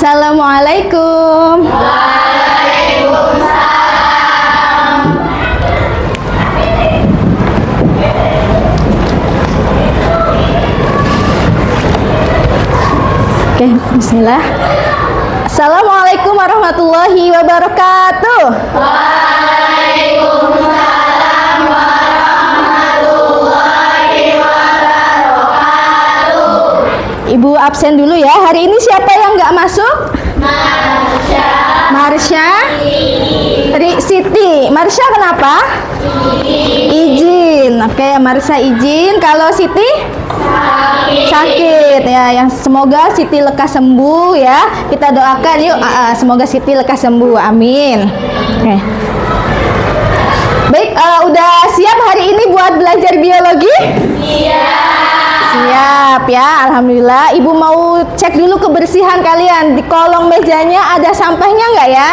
Assalamualaikum. Oke, bismillah. Assalamualaikum warahmatullahi wabarakatuh. Waalaikumsalam warahmatullahi wabarakatuh. Ibu absen dulu ya. Hari ini siapa yang nggak masuk? Marsha. Siti. Marsha kenapa? Izin. Oke, Marsha izin. Kalau Siti? Sakit ya. Yang semoga Siti lekas sembuh ya. Kita doakan yuk. Semoga Siti lekas sembuh. Amin. Oke. Baik, udah siap hari ini buat belajar biologi? Iya. Siap ya, alhamdulillah. Ibu mau cek dulu kebersihan kalian. Di kolong mejanya ada sampahnya nggak ya?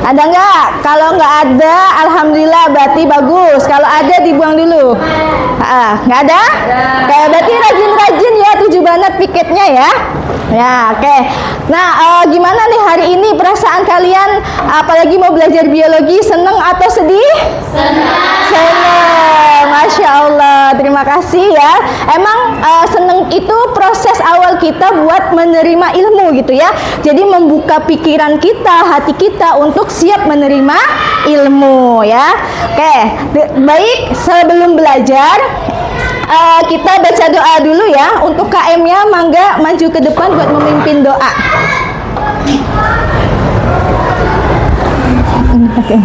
Ada nggak? Kalau nggak ada, alhamdulillah berarti bagus. Kalau ada dibuang dulu. Nggak ada? Kayak berarti rajin-rajin ya, 7 banget piketnya ya. Ya, oke. Nah, gimana nih hari ini perasaan kalian? Apalagi mau belajar biologi, seneng atau sedih? Seneng, Masya Allah. Terima kasih ya. Emang seneng itu proses awal kita buat menerima ilmu gitu ya. Jadi membuka pikiran kita, hati kita untuk siap menerima ilmu ya. Oke, baik. Sebelum belajar, kita baca doa dulu ya. Untuk KM-nya mangga maju ke depan buat memimpin doa. Oke.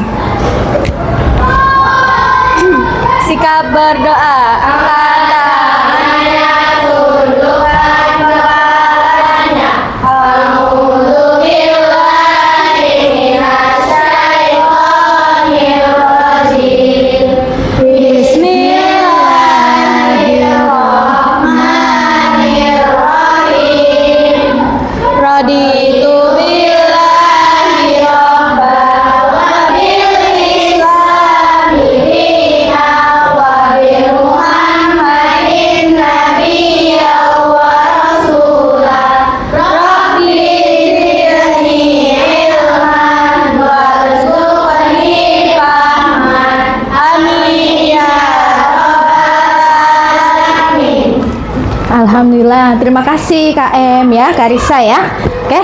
Sikap berdoa. Angkat tangannya, tundukkan kepalanya. A'udzubillahi minasyaitonirrajim. Bismillahirrahmanirrahim. Raditu billahi rabban wa bil islami dinan wa bi Muhammadin nabiyyan wa rasulan. Rabbi zidni ilman warzuqni fahman. Amin ya rabbal alamin. Alhamdulillah, terima kasih KM ya, Karisa ya. Oke,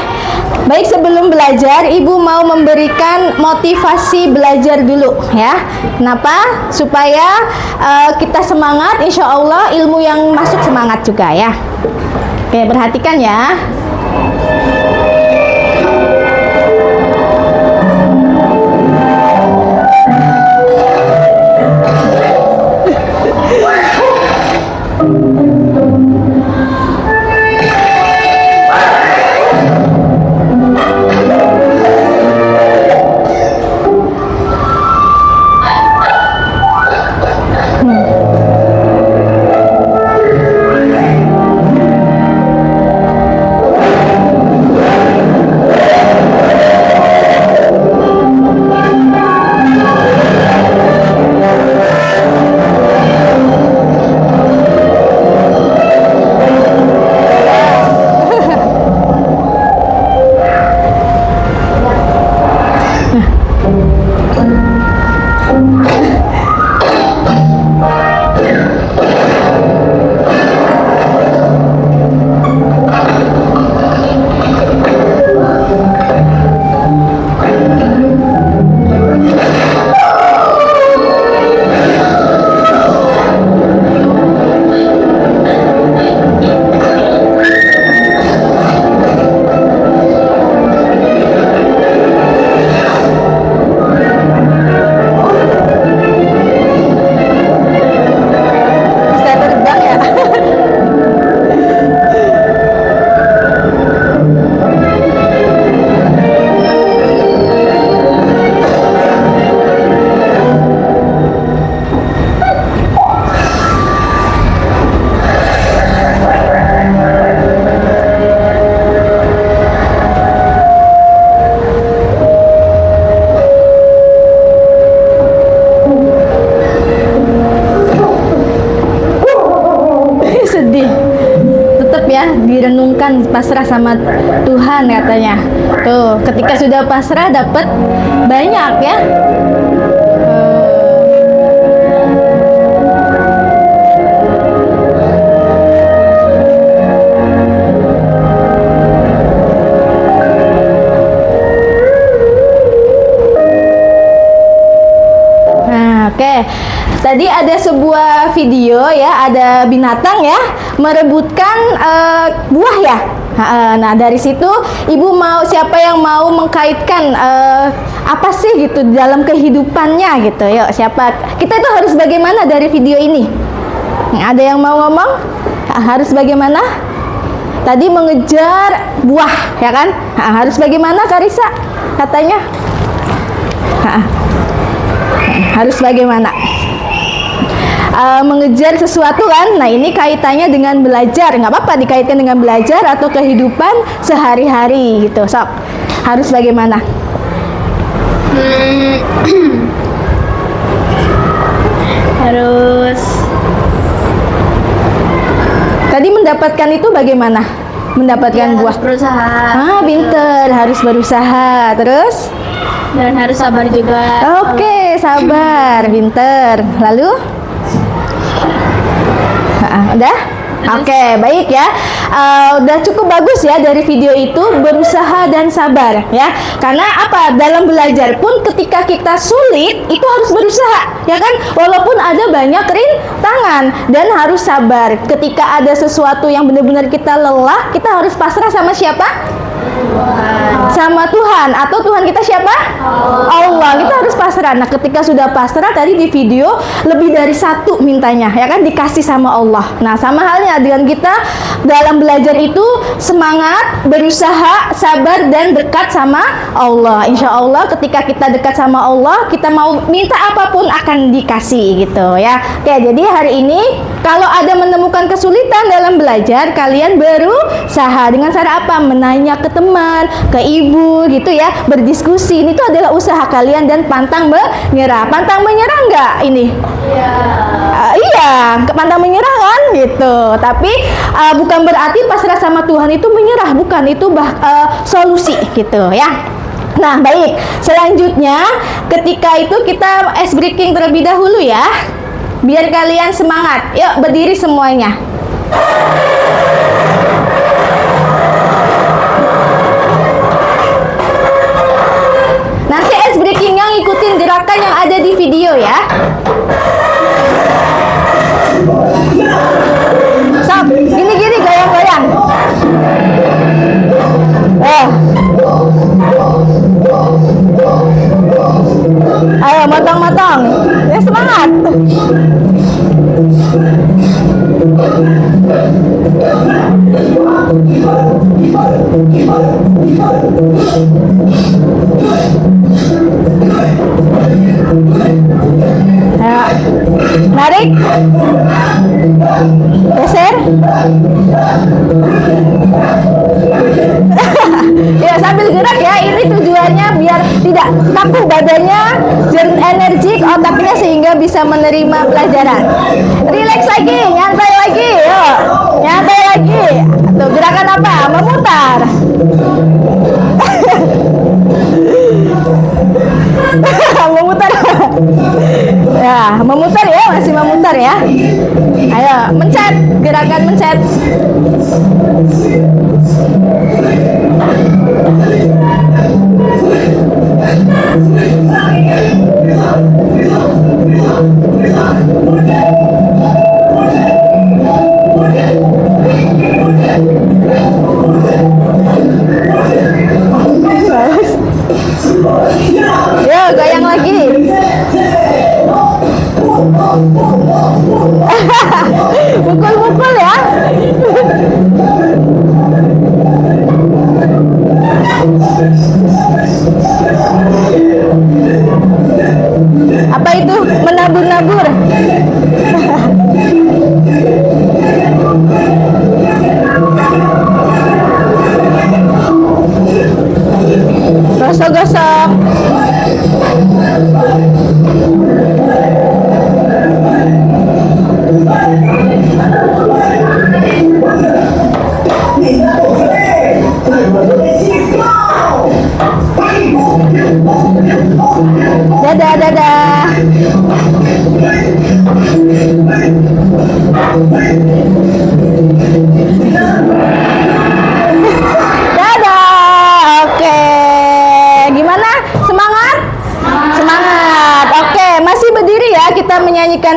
baik, sebelum belajar Ibu mau memberikan motivasi belajar dulu ya. Kenapa? Supaya kita semangat, insya Allah ilmu yang masuk semangat juga ya. Oke, perhatikan ya. ya, direnungkan, pasrah sama Tuhan katanya. Tuh, ketika sudah pasrah dapat banyak ya. Oke, tadi ada sebuah video ya, ada binatang ya merebutkan buah ya. Nah dari situ ibu mau, siapa yang mau mengkaitkan apa sih gitu dalam kehidupannya gitu? Yuk, siapa? Kita itu harus bagaimana dari video ini? Ada yang mau ngomong? Harus bagaimana? Tadi mengejar buah ya kan? Harus bagaimana Karisa? Katanya? Harus bagaimana? Mengejar sesuatu kan. Nah ini kaitannya dengan belajar, nggak apa-apa dikaitkan dengan belajar atau kehidupan sehari-hari gitu. Sok, harus bagaimana? Harus Tadi mendapatkan itu bagaimana? Mendapatkan buah. harus berusaha Pinter, harus berusaha. Terus? dan harus sabar juga. Oke, sabar, pinter. Lalu? Udah? Oke, baik ya. Udah cukup bagus ya dari video itu, berusaha dan sabar ya. Karena apa? Dalam belajar pun ketika kita sulit itu harus berusaha, ya kan? Walaupun ada banyak rintangan dan harus sabar. Ketika ada sesuatu yang benar-benar kita lelah, kita harus pasrah sama siapa? Sama Tuhan. Atau Tuhan kita siapa? Allah. Kita harus pasrah. Nah ketika sudah pasrah, tadi di video lebih dari satu mintanya ya kan, dikasih sama Allah. Nah sama halnya dengan kita dalam belajar itu, semangat, berusaha, sabar dan dekat sama Allah. Insya Allah ketika kita dekat sama Allah, kita mau minta apapun akan dikasih gitu ya. Oke, jadi hari ini kalau ada menemukan kesulitan dalam belajar, kalian berusaha dengan cara apa? Menanya ke teman, ke ibu gitu ya, berdiskusi. Ini tuh adalah usaha kalian dan pantang menyerah. Pantang menyerah nggak ini? Iya, pantang menyerah kan gitu. Tapi bukan berarti pasrah sama Tuhan itu menyerah, bukan, itu solusi gitu ya. Nah baik, selanjutnya ketika itu kita ice breaking terlebih dahulu ya, biar kalian semangat. Yuk berdiri semuanya. Nanti ice breakingnya ngikutin gerakan yang ada di video ya. Sok, gini-gini, goyang-goyang. Ayo, motong-motong. Ya, semangat. Ayo, narik. Geser. Ya sambil gerak ya, ini tujuannya biar tidak kaku badannya, energik otaknya sehingga bisa menerima pelajaran. Relax lagi, nyantai lagi, yuk, nyantai lagi. Tuh gerakan apa? Memutar. Memutar. Ya, memutar ya, masih memutar ya. Ayo, mencet, gerakan mencet.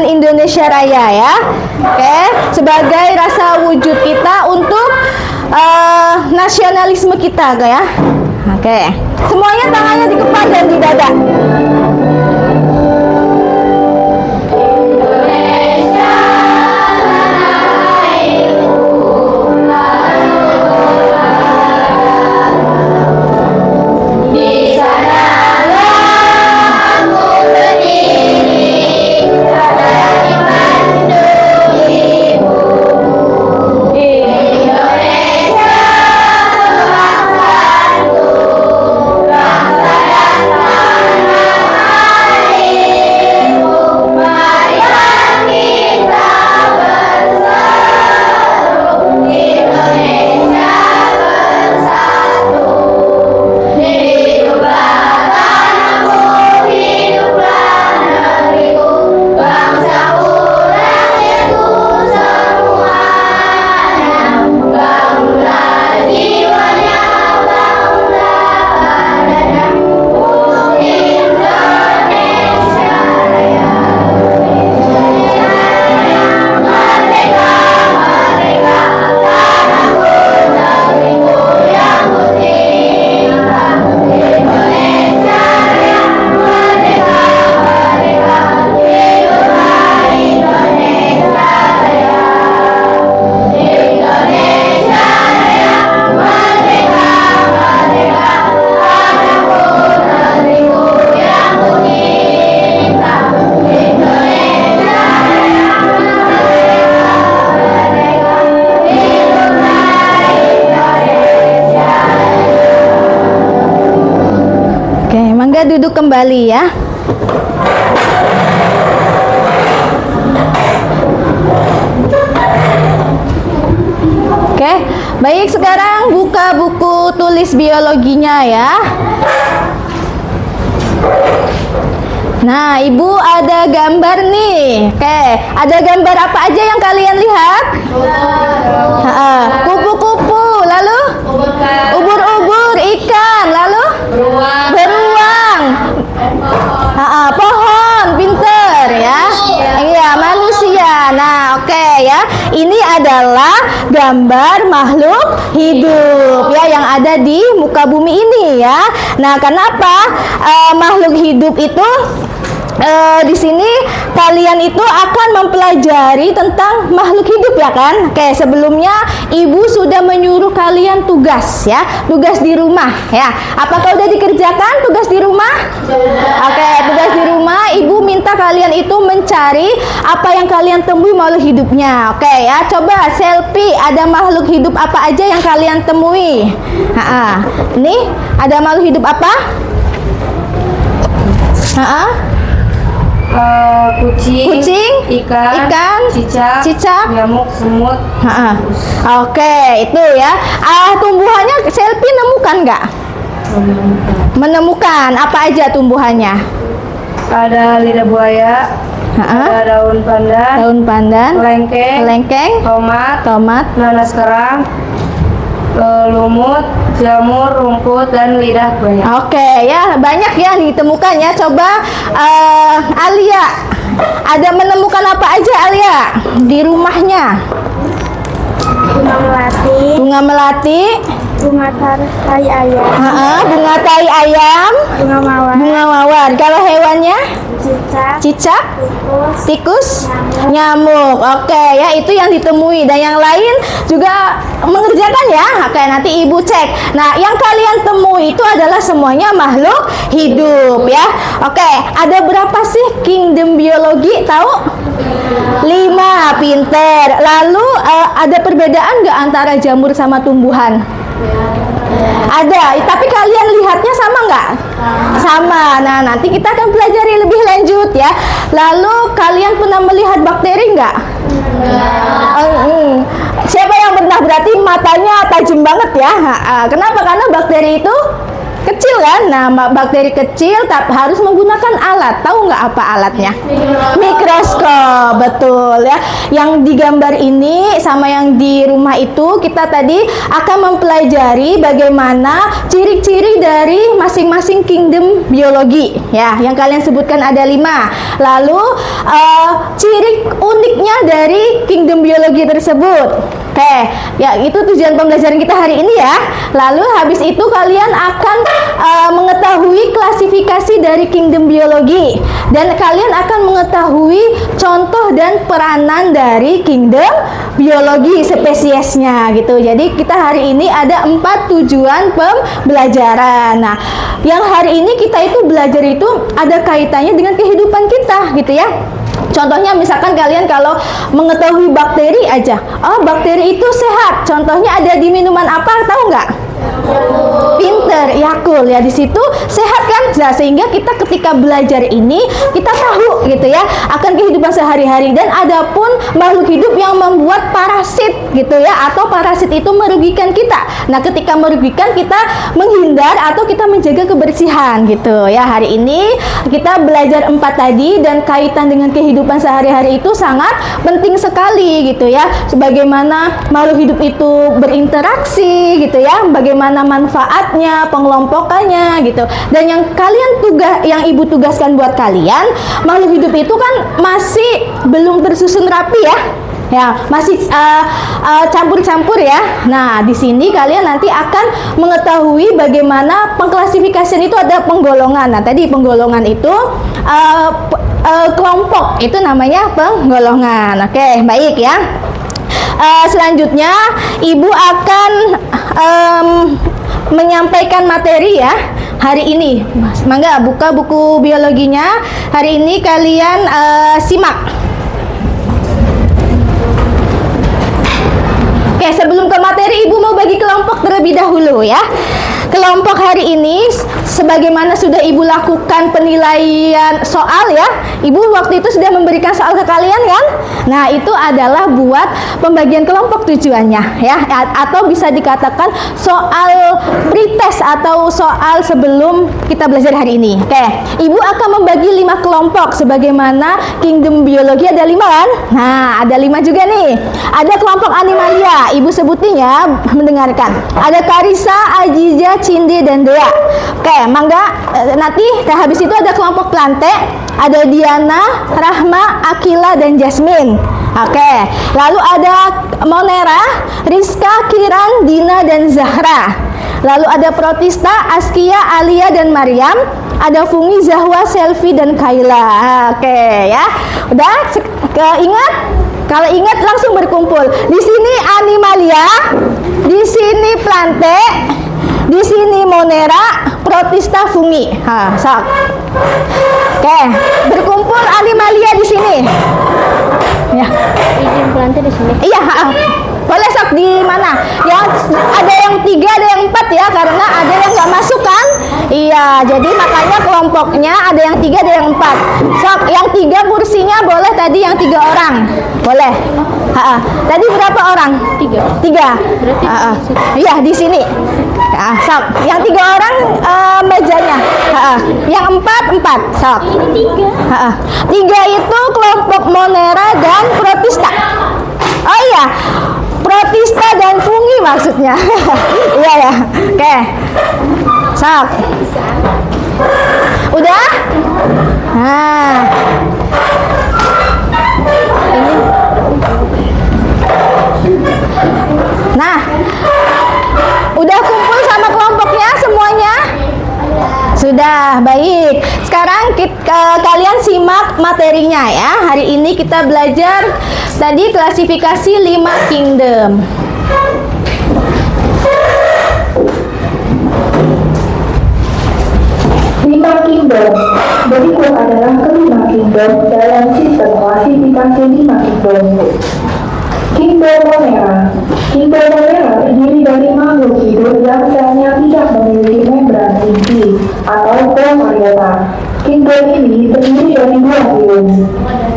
kemerdekaan Indonesia Raya ya. Oke, sebagai rasa wujud kita untuk nasionalisme kita ya. Oke, semuanya tangannya di kepala dan di dada. Mangga duduk kembali ya. Oke, baik, sekarang buka buku tulis biologinya ya. Nah, Ibu ada gambar nih. Oke, ada gambar apa aja yang kalian lihat? Kupu-kupu, lalu ubur-ubur, ikan, lalu beruang, pohon, pinter ya. Iya, manusia. Nah, oke ya. Ini adalah gambar makhluk hidup ya yang ada di muka bumi ini ya. Nah, kenapa makhluk hidup itu di sini kalian itu akan mempelajari tentang makhluk hidup ya kan? Oke, sebelumnya Ibu sudah menyuruh kalian tugas ya, tugas di rumah ya. Apakah udah dikerjakan tugas di rumah? Oke, tugas di rumah Ibu minta kalian itu mencari apa yang kalian temui makhluk hidupnya. Oke ya, coba selfie, ada makhluk hidup apa aja yang kalian temui? Ini ada makhluk hidup apa? Kucing, ikan, cicak, nyamuk, semut. Oke, itu ya. Tumbuhannya selfie nemukan nggak? Menemukan apa aja tumbuhannya? Ada lidah buaya, ada daun pandan, kelengkeng, tomat, nanas kerang, lumut, jamur, rumput, dan lidah buaya. Oke ya, banyak ya ditemukan ya. Coba Alia, ada menemukan apa aja Alia di rumahnya? Bunga melati, Bunga tai ayam, bunga tai ayam, bunga mawar. Kalau hewannya? Cicak, tikus, nyamuk. Oke ya, itu yang ditemui dan yang lain juga mengerjakan ya. Oke, nanti Ibu cek. Nah, yang kalian temui itu adalah semuanya makhluk hidup ya. Oke, ada berapa sih kingdom biologi? Tahu? 5, pinter. Lalu ada perbedaan nggak antara jamur sama tumbuhan? Ada, tapi kalian lihatnya sama nggak? Sama. Nah, nanti kita akan pelajari lebih lanjut ya. Lalu kalian pernah melihat bakteri nggak? Siapa yang pernah? Berarti matanya tajam banget ya. Kenapa? Karena bakteri itu kecil kecil kan? Nah, bakteri kecil tapi harus menggunakan alat. Tahu nggak apa alatnya? Mikroskop, betul ya. Yang digambar ini sama yang di rumah itu kita tadi akan mempelajari bagaimana ciri-ciri dari masing-masing kingdom biologi ya. Yang kalian sebutkan ada 5. Lalu ciri uniknya dari kingdom biologi tersebut. Oke, ya itu tujuan pembelajaran kita hari ini ya. Lalu habis itu kalian akan mengetahui klasifikasi dari kingdom biologi dan kalian akan mengetahui contoh dan peranan dari kingdom biologi spesiesnya gitu. Jadi kita hari ini ada 4 tujuan pembelajaran. Nah, yang hari ini kita itu belajar itu ada kaitannya dengan kehidupan kita gitu ya. Contohnya misalkan kalian kalau mengetahui bakteri aja, oh bakteri itu sehat. Contohnya ada di minuman apa, tahu nggak? Pinter, Yakult ya, di situ sehat kan? Nah, sehingga kita ketika belajar ini kita tahu gitu ya akan kehidupan sehari-hari. Dan adapun makhluk hidup yang membuat parasit gitu ya, atau parasit itu merugikan kita. Nah, ketika merugikan kita menghindar atau kita menjaga kebersihan gitu ya. Hari ini kita belajar 4 tadi dan kaitan dengan kehidupan sehari-hari itu sangat penting sekali gitu ya. Sebagaimana makhluk hidup itu berinteraksi gitu ya, bagaimana manfaatnya, pengelompokannya gitu. Dan yang ibu tugaskan buat kalian, makhluk hidup itu kan masih belum tersusun rapi ya. Ya, masih campur-campur ya. Nah, di sini kalian nanti akan mengetahui bagaimana pengklasifikasian itu ada penggolongan. Nah, tadi penggolongan itu kelompok itu namanya penggolongan. Oke, baik ya. Selanjutnya ibu akan menyampaikan materi ya hari ini. Mangga buka buku biologinya. Hari ini kalian simak. Oke, sebelum ke materi ibu mau bagi kelompok terlebih dahulu ya. Kelompok hari ini sebagaimana sudah ibu lakukan penilaian soal ya, ibu waktu itu sudah memberikan soal ke kalian kan. Nah, itu adalah buat pembagian kelompok tujuannya ya, atau bisa dikatakan soal pretest atau soal sebelum kita belajar hari ini. Oke, ibu akan membagi 5 kelompok sebagaimana kingdom biologi ada 5 kan. Nah, ada 5 juga nih. Ada kelompok animalia, ibu sebutinya mendengarkan. Ada Karissa, Ajija, Cindi, dan Dea. Oke, mangga nanti habis itu ada kelompok plante, ada Diana, Rahma, Akila, dan Jasmine. Oke, lalu ada Monera, Rizka, Kiran, Dina, dan Zahra. Lalu ada Protista, Askia, Alia, dan Maryam. Ada Fungi, Zahwa, Selvi, dan Kaila. Oke ya, udah ingat? Kalau ingat langsung berkumpul. Di sini animalia, di sini plante, di sini Monera, Protista, Fungi. Oke, berkumpul animalia di sini. Ya. Izin plante di sini. Iya, boleh sok di mana? Yang ada yang 3, ada yang 4 ya, karena ada yang nggak masuk kan? Iya, jadi makanya kelompoknya ada yang 3, ada yang 4. Sok, yang 3 kursinya boleh tadi yang 3 orang, boleh. Tadi berapa orang? 3. Berarti Iya di sini. Sok, yang 3 orang mejanya. Yang 4. Sok. ini 3. 3 itu kelompok Monera dan Protista. Oh iya, Protista dan Fungi maksudnya. Iya ya. Oke. Sok. Udah? Nah. Ini. Nah. Udah kumpul sama kelompoknya semuanya? Sudah, baik. Sekarang kalian simak materinya ya. Hari ini kita belajar tadi klasifikasi 5 kingdom. Kingdom. Berikut adalah kelima kingdom dalam sistem klasifikasi 5 kingdom. Kingdom Monera. Kingdom Monera terdiri dari makhluk hidup yang selnya tidak memiliki membran inti atau prokariota. Kingdom ini terdiri dari 2 filum.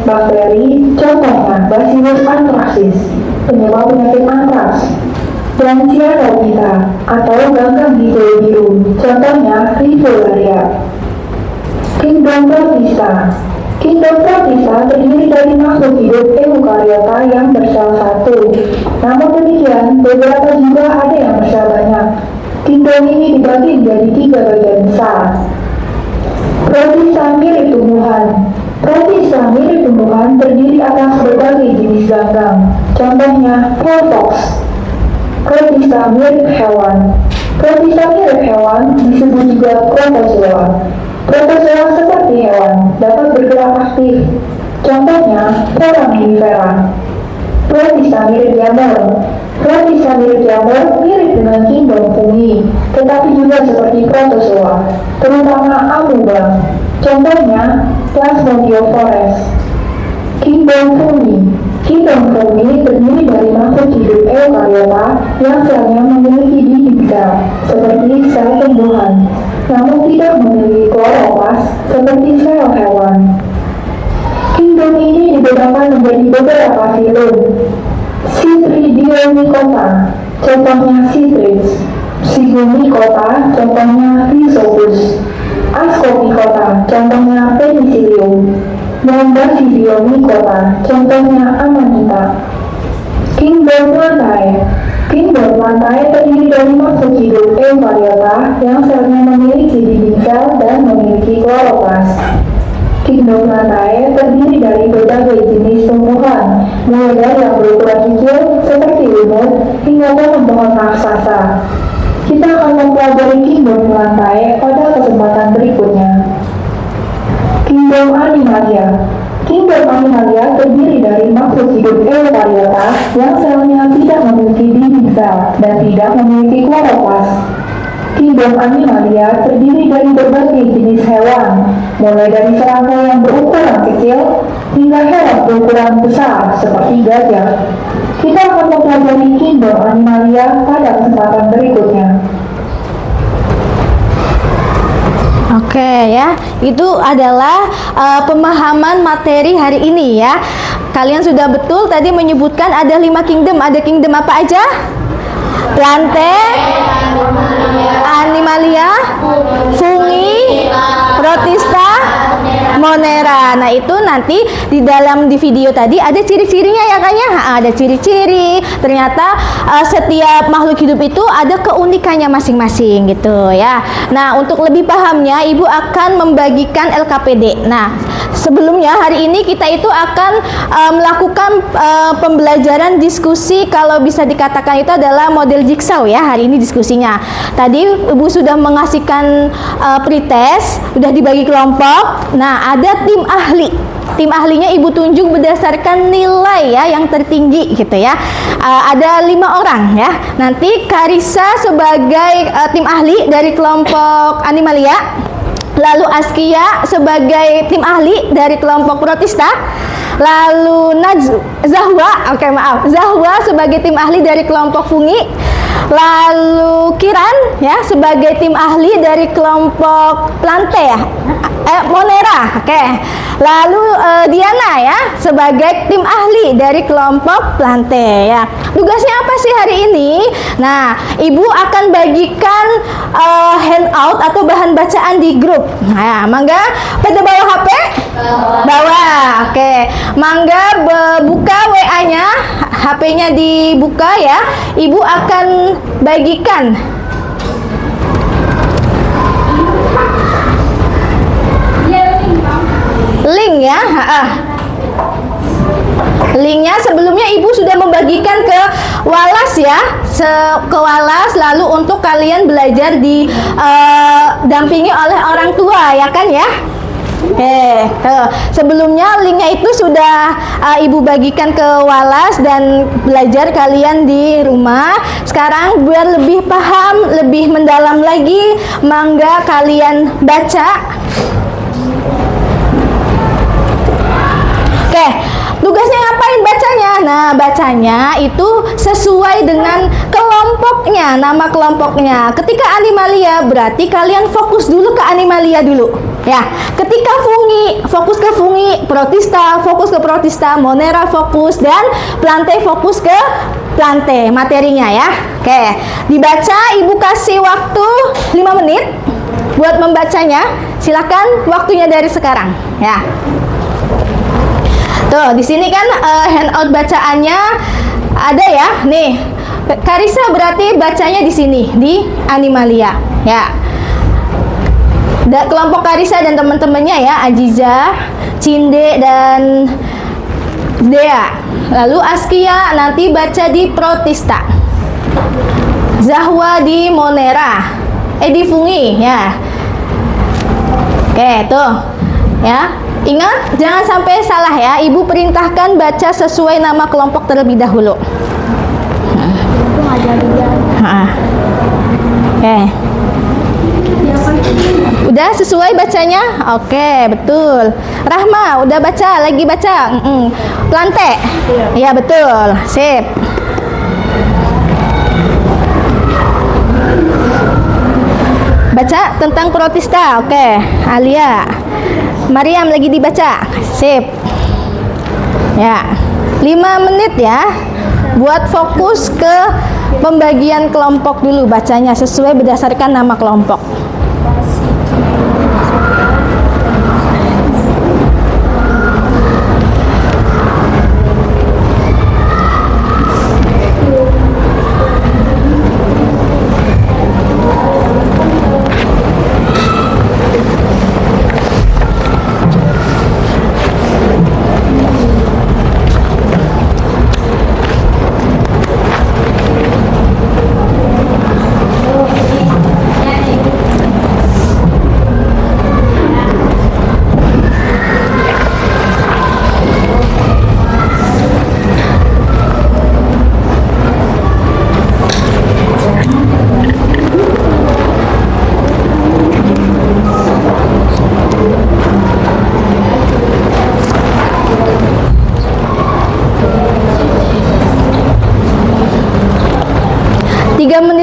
Bakteri, contohnya Bacillus anthracis, penyebab penyakit antraks. dan Cyanophyta atau ganggang hijau biru, contohnya Rivularia. Kingdom Protista. Kingdom Protista terdiri dari makhluk hidup eukariota yang bersel satu. Namun demikian, beberapa juga ada yang bersel banyak. Kingdom ini dibagi menjadi 3 bagian besar. Protista mirip tumbuhan. Protista mirip tumbuhan terdiri atas berbagai jenis ganggang, contohnya Protox. Protista mirip hewan. Protista mirip hewan disebut juga protozoa. Protozoa seperti hewan dapat bergerak aktif, contohnya foraminifera. Protista mirip jamur. Protista mirip jamur mirip dengan kingdom fungi, tetapi juga seperti protozoa, terutama amoeba, contohnya Plasmodiophoras. Kingdom fungi. Kingdom fungi terdiri dari makhluk hidup eukariota yang selnya memiliki dinding sel, seperti sel tumbuhan, namun tidak memiliki kloroplas seperti sel hewan. Kingdom ini dibedakan menjadi beberapa filum. Citridionicota, contohnya Citrix. Sigumicota, contohnya Rhizopus. Ascopicota, contohnya Penicillium. Dan Basidiomycota, contohnya Amanita. Kingdom Plantae. Kingdom Plantae terdiri dari makhluk hidup eukariota yang selnya memiliki dinding sel dan memiliki kloroplas. Kingdom Plantae terdiri dari berbagai jenis tumbuhan, mulai dari yang berukuran kecil seperti lumut hingga pohon-pohon raksasa. Kita akan mempelajari Kingdom Plantae pada kesempatan berikutnya. Kingdom Animalia. Kingdom Animalia terdiri dari makhluk hidup eukariota yang selnya tidak memiliki dinding sel dan tidak memiliki kloroplas. Kingdom Animalia terdiri dari berbagai jenis hewan, mulai dari serangga yang berukuran kecil hingga hewan berukuran besar seperti gajah. Kita akan mempelajari Kingdom Animalia pada kesempatan berikutnya. Oke ya, itu adalah pemahaman materi hari ini ya. Kalian sudah betul tadi menyebutkan ada 5 kingdom. Ada kingdom apa aja? Plantae, Animalia, Fungi, Protista, Monera. Nah itu nanti di video tadi ada ciri-cirinya ya kan ya. Ada ciri-ciri. Ternyata setiap makhluk hidup itu ada keunikannya masing-masing gitu ya. Nah untuk lebih pahamnya Ibu akan membagikan LKPD. Nah sebelumnya hari ini kita itu akan melakukan pembelajaran diskusi, kalau bisa dikatakan itu adalah model jigsaw ya hari ini diskusinya. Tadi Ibu sudah mengasihkan pretest, sudah dibagi kelompok. Nah ada tim ahli. Tim ahlinya Ibu tunjuk berdasarkan nilai ya yang tertinggi gitu ya. Ada 5 orang ya. Nanti Karissa sebagai tim ahli dari kelompok Animalia. Lalu Askia sebagai tim ahli dari kelompok Protista. Lalu Zahwa sebagai tim ahli dari kelompok Fungi. Lalu Kiran ya sebagai tim ahli dari kelompok Plantae ya. Monera. Oke. Lalu Diana ya sebagai tim ahli dari kelompok Plantae ya. Tugasnya apa sih hari ini? Nah, Ibu akan bagikan handout atau bahan bacaan di grup. Nah, mangga pada bawa HP? Bawa. Oke. Mangga buka WA-nya, HP-nya dibuka ya. Ibu akan bagikan link ya. Linknya sebelumnya Ibu sudah membagikan ke Walas ya, ke Walas, lalu untuk kalian belajar didampingi oleh orang tua ya kan ya. Sebelumnya linknya itu sudah Ibu bagikan ke Walas dan belajar kalian di rumah. Sekarang biar lebih paham, lebih mendalam lagi, mangga kalian baca. Oke, tugasnya ngapain bacanya? Nah, bacanya itu sesuai dengan kelompoknya, nama kelompoknya. Ketika Animalia berarti kalian fokus dulu ke Animalia dulu. Ya, ketika Fungi, fokus ke Fungi, Protista, fokus ke Protista, Monera fokus, dan Plantae fokus ke plante materinya ya. Oke, dibaca, Ibu kasih waktu 5 menit buat membacanya. Silakan waktunya dari sekarang ya. Tuh, di sini kan handout bacaannya ada ya. Nih, Karissa berarti bacanya di sini di Animalia ya. Kelompok Karissa dan teman-temannya ya, Ajiza, Cinde dan Dea. Lalu Askia nanti baca di Protista. Zahwa di Monera. Di Fungi ya. Oke, tuh. Ya. Ingat, jangan sampai salah ya. Ibu perintahkan baca sesuai nama kelompok terlebih dahulu. Oke. Udah sesuai bacanya? Oke, betul. Rahma, udah baca, lagi baca. Plante? Iya, betul. Sip. Baca tentang Protista. Oke, Alia. Mariam lagi dibaca. Sip. Ya. 5 menit ya. Buat fokus ke pembagian kelompok dulu, bacanya sesuai berdasarkan nama kelompok.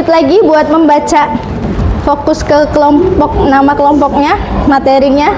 Lagi buat membaca, fokus ke kelompok, nama kelompoknya, materinya.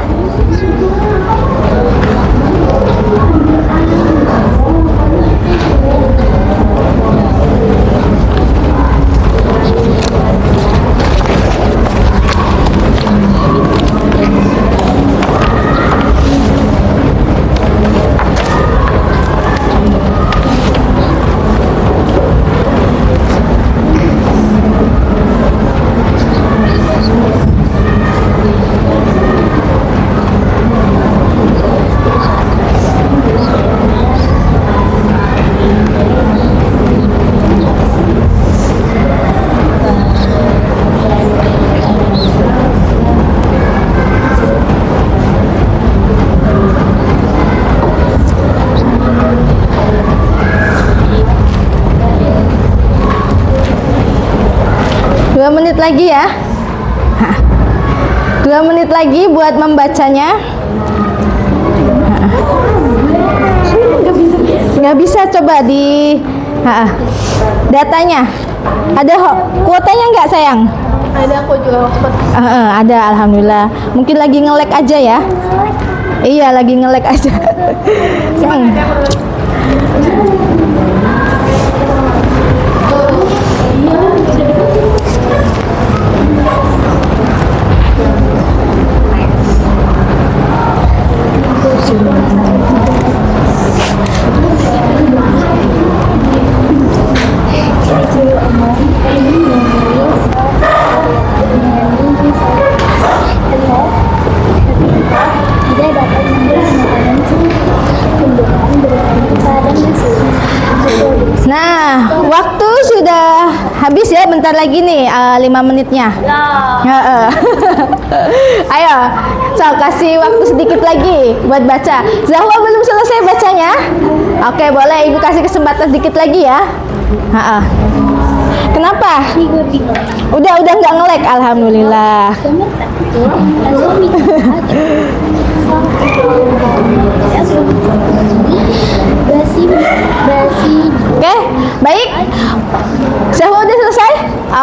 Menit lagi ya. 2 menit lagi buat membacanya. Nggak bisa coba di datanya. Ada kuotanya nggak sayang? Ada, aku juga hotspot. Ada, alhamdulillah. Mungkin lagi nge-lag aja ya. Iya, lagi nge-lag aja. Nah, waktu sudah habis ya, bentar lagi nih 5 menitnya. Ayo, so kasih waktu sedikit lagi buat baca. Zahwa belum selesai bacanya? Oke, boleh Ibu kasih kesempatan sedikit lagi ya. Kenapa? Udah nggak nge-lag, alhamdulillah. Oke, baik. Zahwa udah selesai?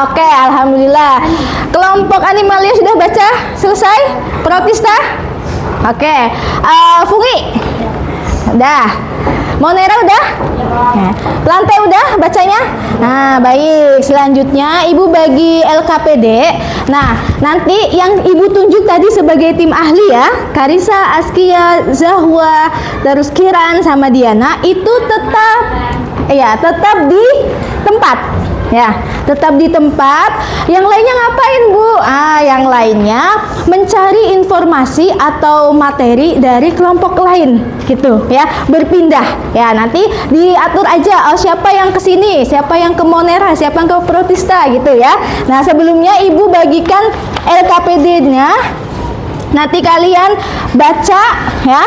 Oke, alhamdulillah. Kelompok Animalia sudah baca? Selesai? Protista? Oke. Fungi? Udah. Monera udah? Nah, lantai udah bacanya? Nah, baik. Selanjutnya Ibu bagi LKPD. Nah, nanti yang Ibu tunjuk tadi sebagai tim ahli ya, Karisa, Askia, Zahwa, terus Kiran sama Diana itu tetap di tempat. Ya, tetap di tempat. Yang lainnya ngapain, Bu? Yang lainnya mencari informasi atau materi dari kelompok lain, gitu ya. Berpindah. Ya, nanti diatur aja siapa yang ke sini, siapa yang ke Monera, siapa yang ke Protista gitu ya. Nah, sebelumnya Ibu bagikan LKPD-nya. Nanti kalian baca ya.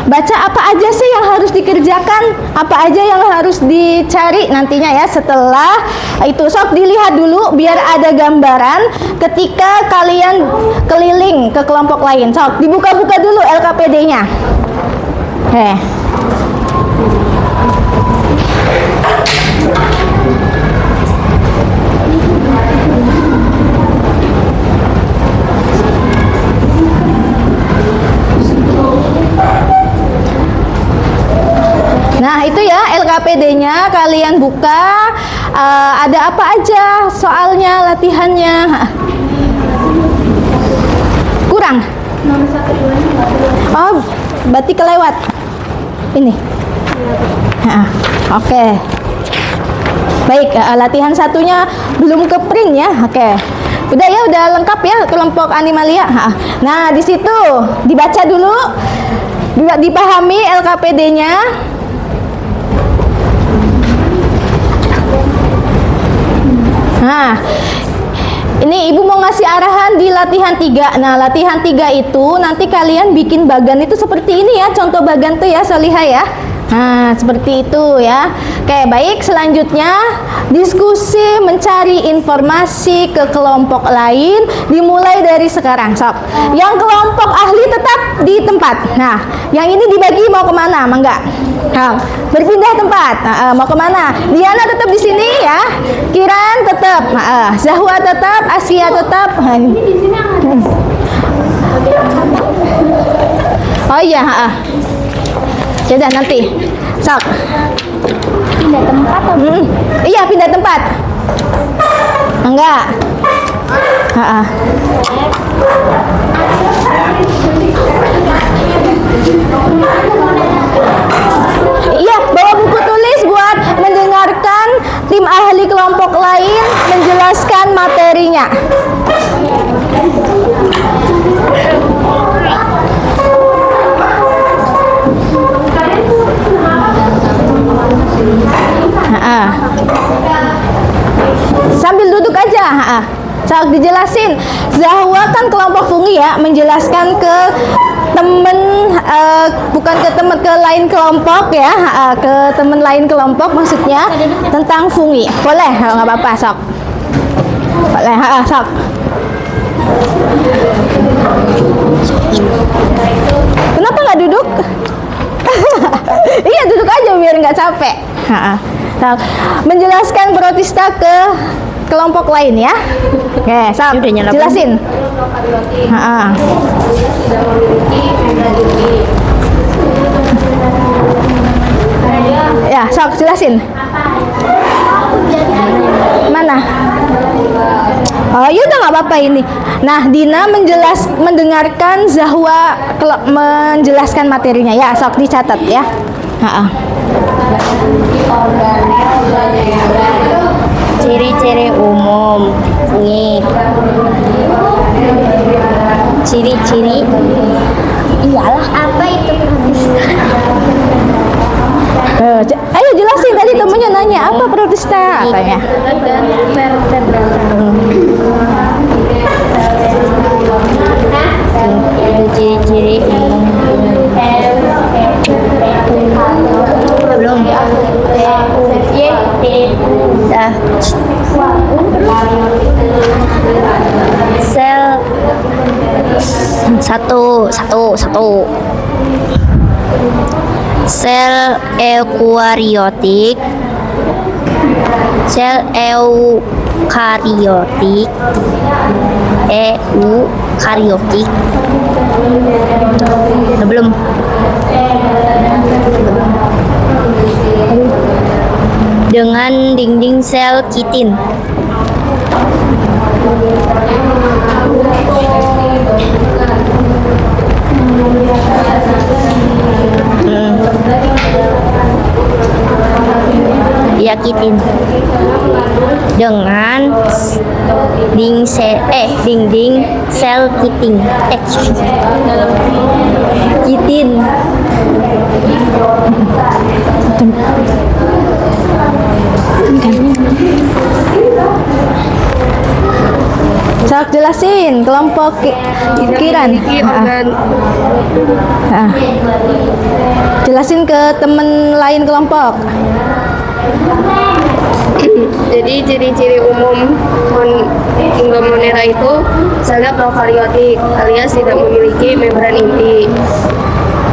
Baca apa aja sih yang harus dikerjakan, apa aja yang harus dicari nantinya ya. Setelah itu sok dilihat dulu biar ada gambaran ketika kalian keliling ke kelompok lain. Sok dibuka-buka dulu LKPD-nya. Nah, itu ya LKPD-nya kalian buka. Ada apa aja soalnya, latihannya. Kurang? Oh, berarti kelewat. Ini. Oke. Baik, latihan satunya belum ke print ya. Oke. Udah ya, udah lengkap ya kelompok animalia. Nah, di situ dibaca dulu, dipahami LKPD-nya. Nah, ini Ibu mau ngasih arahan di latihan 3. Nah, latihan 3 itu nanti kalian bikin bagan itu seperti ini ya. Contoh bagan tuh ya, Solihah ya. Nah, seperti itu ya. Oke, baik. Selanjutnya diskusi mencari informasi ke kelompok lain dimulai dari sekarang. Sok. Yang kelompok ahli tetap di tempat. Nah, yang ini dibagi mau kemana? Mangga. Nah, berpindah tempat. Mau kemana? Diana tetap di sini ya. Kiran tetap. Zahwa tetap. Askia tetap. Ini di sini Oh iya. Sudah nanti. Sok. pindah tempat atau Iya, pindah tempat. Enggak. Iya, bawa buku tulis buat mendengarkan tim ahli kelompok lain menjelaskan materinya. Sambil duduk aja. Saat dijelasin, Zahwa kan kelompok fungi ya, menjelaskan ke temen, bukan ke temen, ke lain kelompok ya, ke temen lain kelompok maksudnya tentang fungi. Boleh, nggak apa-apa, sok. Boleh, sok. Kenapa nggak duduk? Iya, duduk aja biar nggak capek. Menjelaskan Protista ke kelompok lain ya. Oke, sok. Jelasin. Ya, sok jelasin. Mana? Oh, ya udah nggak apa-apa ini. Nah, Dina mendengarkan Zahwa menjelaskan materinya. Ya, sok dicatat ya. Ciri-ciri umum fungi. Ciri-ciri iyalah apa itu Protista? Ayo jelasin, tadi temennya nanya apa Protista katanya. Ciri-ciri belum dah. Sel satu sel eukariotik, sel eukariotik, belum dengan dinding sel kitin. Ya, kitin dengan dinding sel kitin. Kitin. Sok jelasin kelompok pikiran. Jelasin ke temen lain kelompok. Jadi ciri-ciri umum Indomonera itu selnya prokaryotik alias tidak memiliki membran inti.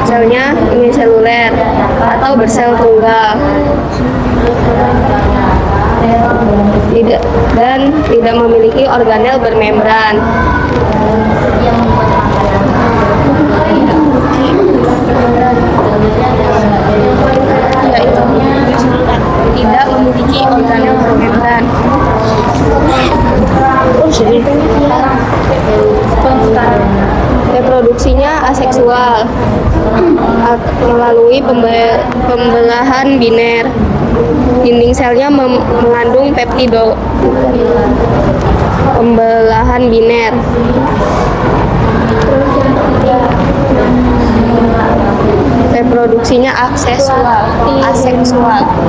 Selnya uniseluler atau bersel tunggal. Tidak memiliki organel bermembran. Tidak memiliki organel bermembran. Reproduksinya aseksual melalui pembelahan biner. Dinding selnya mengandung peptido. Pembelahan biner. Reproduksinya aseksual.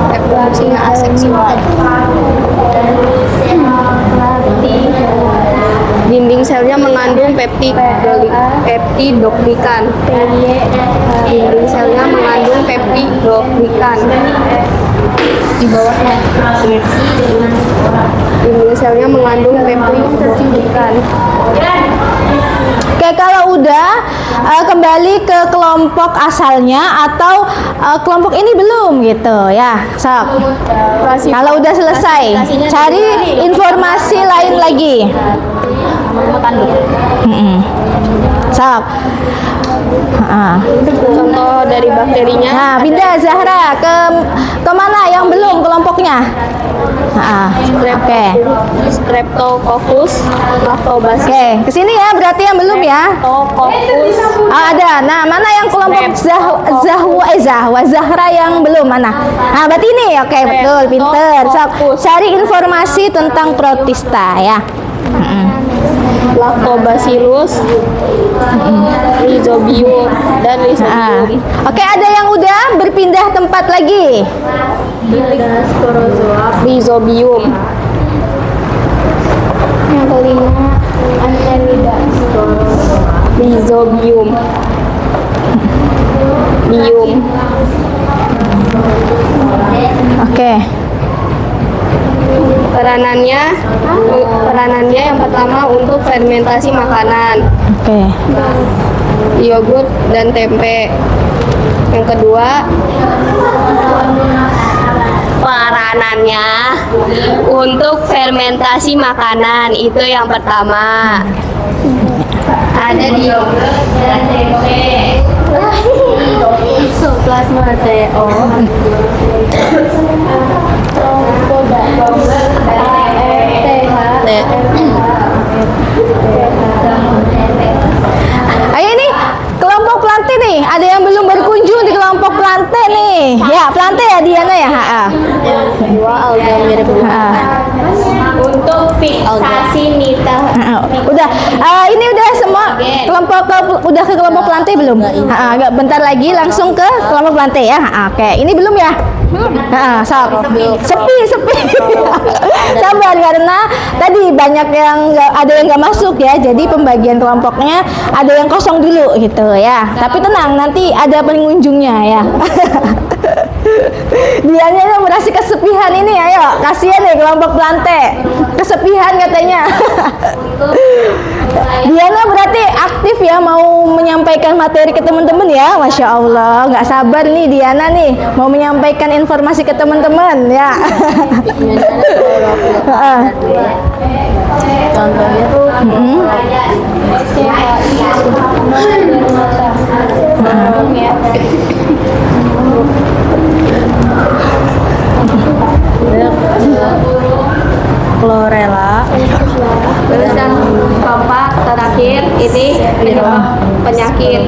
Reproduksinya aseksual. Dinding selnya mengandung peptidoglikan. Dinding selnya mengandung peptidoglikan. Di bawahnya. Dinding selnya mengandung peptidoglikan. Oke, kalau udah kembali ke kelompok asalnya atau kelompok ini belum gitu ya. Sok. Kalau udah selesai, cari informasi lain lagi. Sok. Contoh dari bakterinya. Nah, pindah Zahra ke mana yang belum kelompoknya? Oke. Streptococcus lactobacillus. Oke, kesini ya berarti yang belum ya. Streptococcus. Ada. Nah, mana yang kelompok Zahra yang belum mana? Nah, berarti ini. Oke, betul, pinter. Sok, cari informasi tentang protista ya. Lactobacillus, Rhizobium dan Rhizobium. Oke, ada yang udah berpindah tempat lagi. Rhizobium. Yang kelima, Annelida. Rhizobium. Bium. Oke. Peranannya yang pertama untuk fermentasi makanan, Oke. yogurt dan tempe. Yang kedua, peranannya untuk fermentasi makanan, itu yang pertama. Ada di yogurt dan tempe. Plasma TO. Ayo nih, kelompok plante nih. Ada yang belum berkunjung di kelompok plante nih. Ya, plante ya Diana ya. Kedua, alga mirip Untuk fiksasi nita. Udah, ini udah semua kelompok udah ke kelompok plante belum? Agak bentar lagi langsung ke kelompok plante ya. Oke, ini belum ya? Sepi. Sabar karena tadi banyak yang ada yang nggak masuk ya. Jadi pembagian kelompoknya ada yang kosong dulu gitu ya. Tapi tenang, nanti ada pengunjungnya ya. Dianya merasa kesepian ini, ayo kasihan nih kelompok plante kesepian katanya. Diana berarti aktif ya, mau menyampaikan materi ke teman-teman ya. Masya Allah, nggak sabar nih Diana nih mau menyampaikan informasi ke teman-teman ya. Contohnya tuh Chlorella. Terus yang keempat terakhir ini penyakit.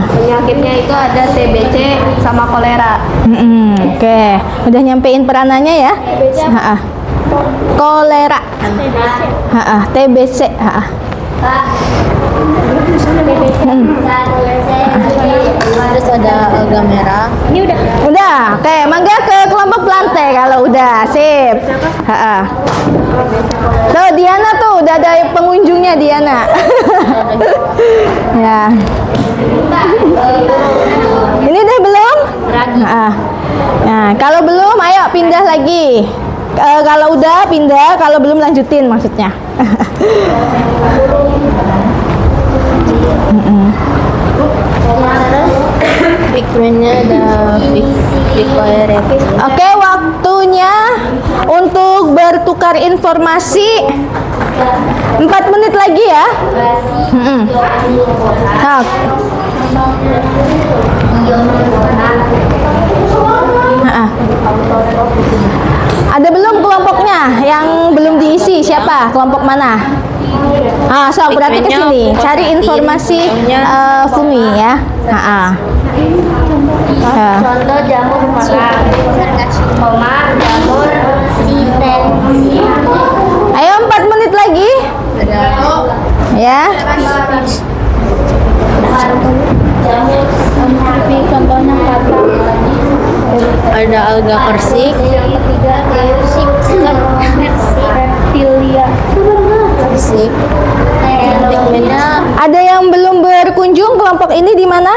Penyakitnya itu ada TBC sama kolera. Oke, udah nyampein peranannya ya. Kolera, TBC. Terus ada alga merah. Ini udah. Udah, oke, mangga ke kelompok plantae kalau udah, sip. Tuh, Diana tuh, udah ada pengunjungnya Diana. Ya. Ini udah belum? Nah, kalau belum, ayo pindah lagi. Kalau udah pindah, kalau belum lanjutin maksudnya. Pigmentnya ada picoeretis. Oke, waktunya untuk bertukar informasi 4 menit lagi ya. Nah. Ada belum kelompoknya yang belum diisi? Siapa? Kelompok mana? Sok berarti ke sini cari informasi Fumi ya. Contoh jamur merah, jamur sinten. Ayo 4 menit lagi. Ya. Jamur contohnya kata. Ada alga persik. Yang ketiga reptilia. Persik. Pigmentnya Ada yang belum berkunjung kelompok ini di mana?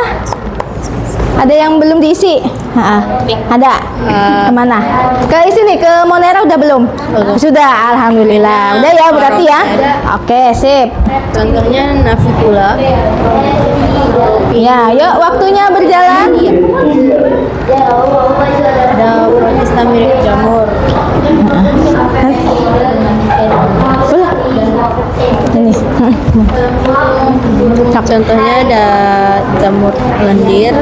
Ada yang belum diisi? Ada. Kemana? Ke sini, ke Monera udah belum? Sudah, alhamdulillah. Udah ya berarti ya. Oke, sip. contohnya navicula. Ya, yuk waktunya berjalan. Ada protista mirip jamur. Ini. Contohnya ada jamur lendir,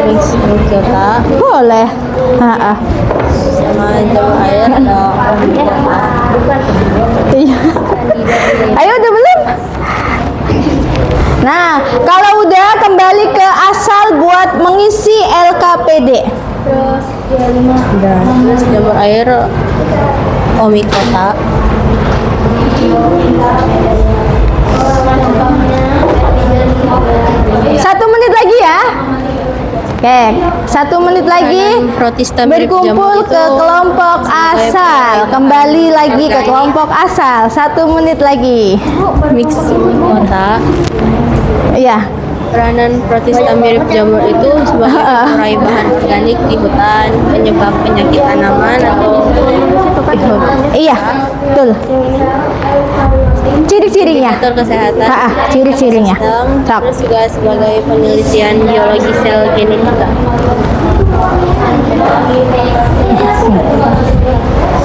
mixota, Boleh. sama jamur air ada omicota. Iya. Ayo udah belum? Nah, kalau udah kembali ke asal buat mengisi LKPD. Terus jamur air omicota. 1 menit lagi ya. Oke, 1 menit lagi. Protista mirip Berkumpul jamur ke itu kelompok asal. Kembali lagi ke kelompok asal. 1 menit lagi. mixota. Iya. Peranan protista mirip jamur itu sebagai pengurai bahan organik di hutan, penyebab penyakit tanaman atau Iya, betul. Ciri-cirinya. indikator kesehatan. Ciri-cirinya. Sok. Terus juga sebagai penelitian biologi sel genetika.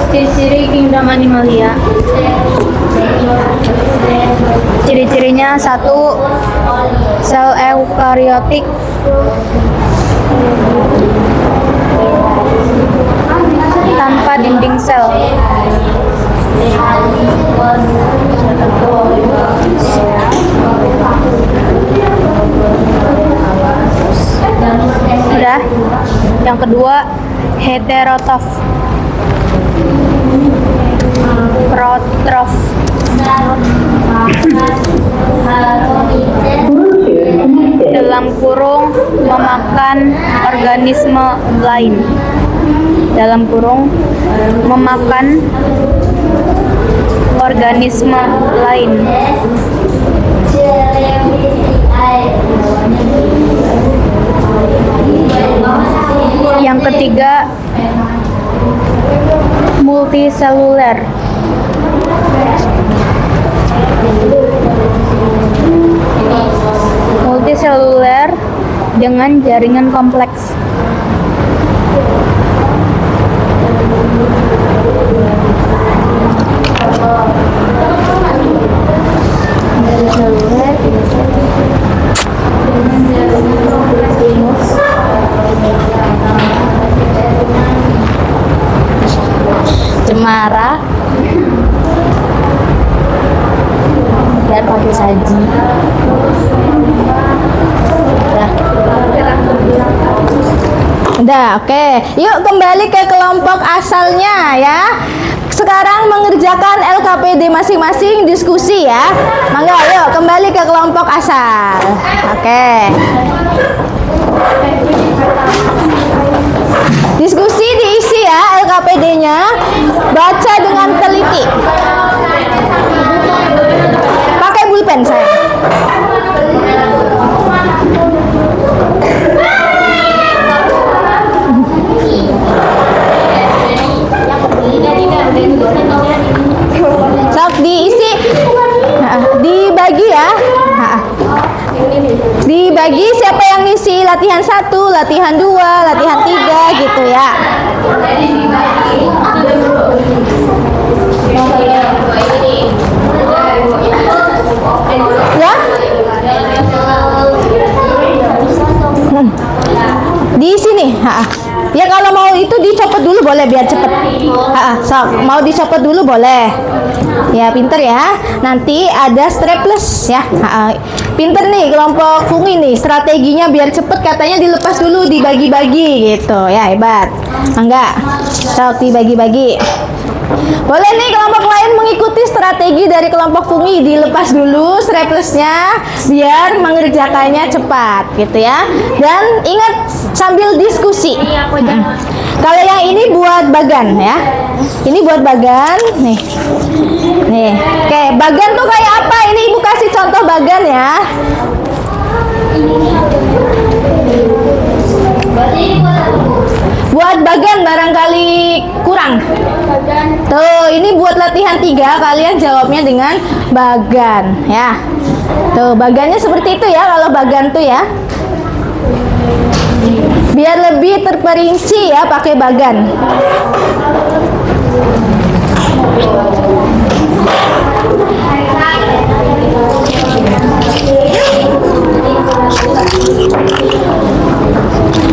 Ciri-ciri kingdom animalia. Ciri-cirinya 1. Sel eukariotik. Tanpa dinding sel. Udah. Yang kedua, heterotrof. Protrof. Dalam kurung memakan organisme lain. Dalam kurung memakan organisme lain. Yang ketiga, multiseluler. Multiseluler dengan jaringan kompleks. haji. Udah, oke. Yuk kembali ke kelompok asalnya ya. Sekarang mengerjakan LKPD masing-masing, diskusi ya. Mangga, yuk kembali ke kelompok asal. Oke. Diskusi diisi ya LKPD-nya. Baca dengan teliti. Pakai pulpen saya. Sok diisi, dibagi ya. Dibagi siapa yang ngisi latihan 1, latihan 2, latihan 3 gitu ya. Ya. Di sini, ya kalau mau itu dicopot dulu boleh biar cepet. Sok, mau dicopot dulu boleh. Ya pinter ya. Nanti ada strapless ya. Pinter nih kelompok Fungi nih. Strateginya biar cepet katanya dilepas dulu, dibagi-bagi gitu. Ya hebat. Enggak. Sok dibagi-bagi. Boleh nih kelompok lain mengikuti strategi dari kelompok Fungi, dilepas dulu straplessnya biar mengerjakannya cepat gitu ya. Dan ingat sambil diskusi. Kalau yang ini buat bagan ya. Ini buat bagan nih. Nih, oke, bagan tuh kayak apa? Ini Ibu kasih contoh bagan ya. Buat bagan barangkali kurang. Tuh, ini buat latihan 3, kalian jawabnya dengan bagan ya. Tuh, bagannya seperti itu ya kalau bagan tuh ya. Biar lebih terperinci ya pakai bagan.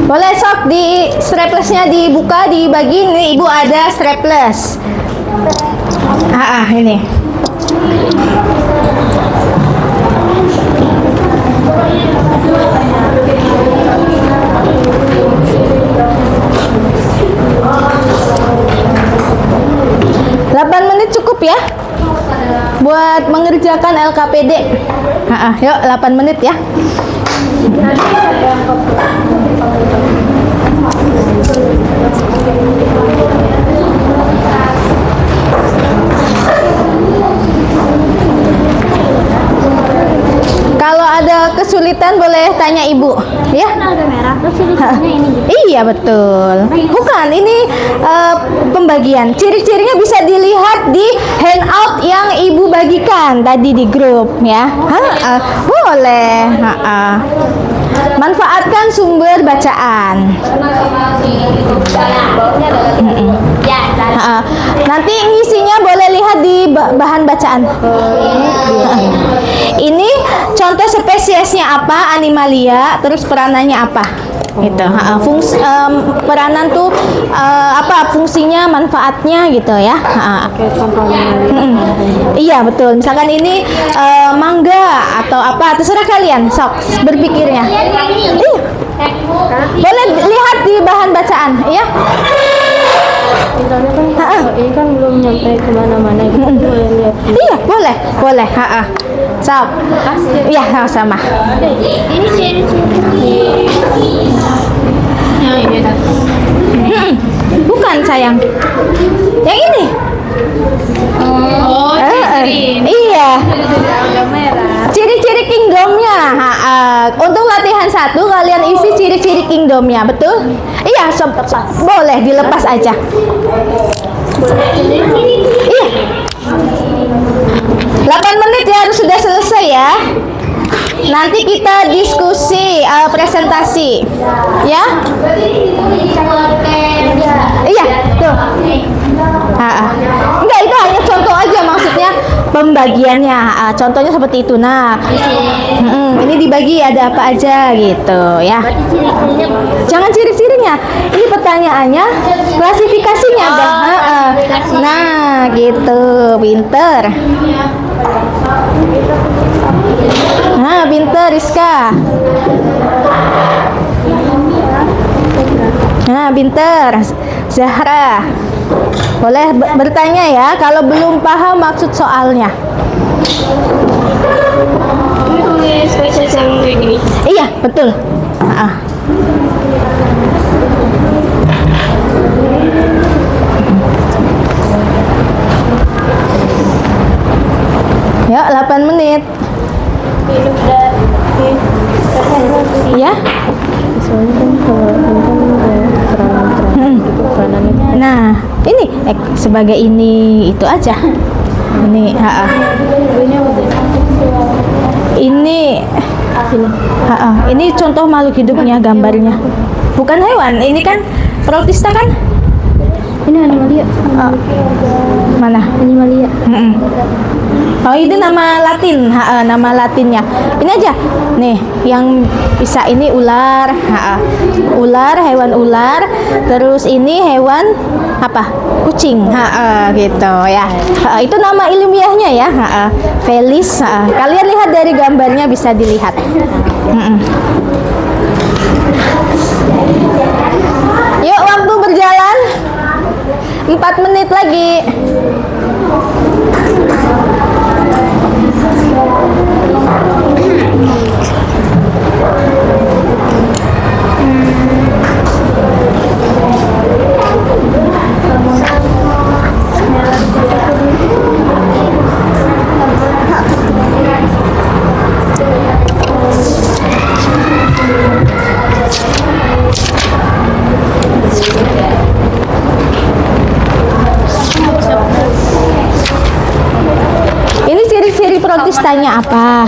Boleh sok di straplessnya dibuka, dibagi. Nih Ibu ada strapless. Ini. Menit cukup ya buat mengerjakan LKPD. Yuk 8 menit ya. Kalau ada kesulitan boleh tanya Ibu ya. Iya betul. Bukan, ini pembagian. Ciri-cirinya bisa dilihat di handout yang Ibu bagikan tadi di grup ya. Boleh. Manfaatkan sumber bacaan. Nanti ngisinya boleh lihat di bahan bacaan. Ini contoh spesiesnya apa, animalia, terus peranannya apa gitu. Peranan tuh apa fungsinya, manfaatnya gitu ya. Iya betul. Misalkan ini mangga atau apa, terserah kalian sok berpikirnya. Iya. Boleh lihat di bahan bacaan ya. Ini kan belum nyampe kemana-mana gitu. Boleh lihat. Iya boleh. Sok. Iya sama. Ini Bukan sayang. Yang ini. Iya. Ciri-ciri kingdomnya. Untuk latihan 1 kalian isi ciri-ciri kingdomnya, betul? Iya, boleh dilepas aja. Iya. 8 menit ya harus sudah selesai ya. Nanti kita diskusi presentasi ya. Iya tuh. Enggak, itu hanya contoh aja, maksudnya pembagiannya. Contohnya seperti itu. Nah, ini dibagi ada apa aja gitu ya. Jangan ciri-cirinya. Ini pertanyaannya klasifikasinya. Nah, gitu. Pinter. Nah, pinter Rizka. Nah, pinter Zahra. Boleh bertanya ya kalau belum paham maksud soalnya. Ini tulis spesies yang kayak gini. Iya, betul. Ya, 8 menit. Ya. Nah, ini sebagai ini itu aja. Ini ini contoh makhluk hidupnya gambarnya. Bukan hewan, ini kan protista kan? Ini animalia. Mana? Animalia. Oh, itu nama Latin, nama Latinnya. Ini aja, nih, yang bisa ini ular, ular, hewan ular. Terus ini hewan apa? Kucing, gitu ya. Itu nama ilmiahnya ya, Felis. Kalian lihat dari gambarnya bisa dilihat. Yuk, waktu berjalan. 4 menit lagi. Ini ciri-ciri protistanya apa?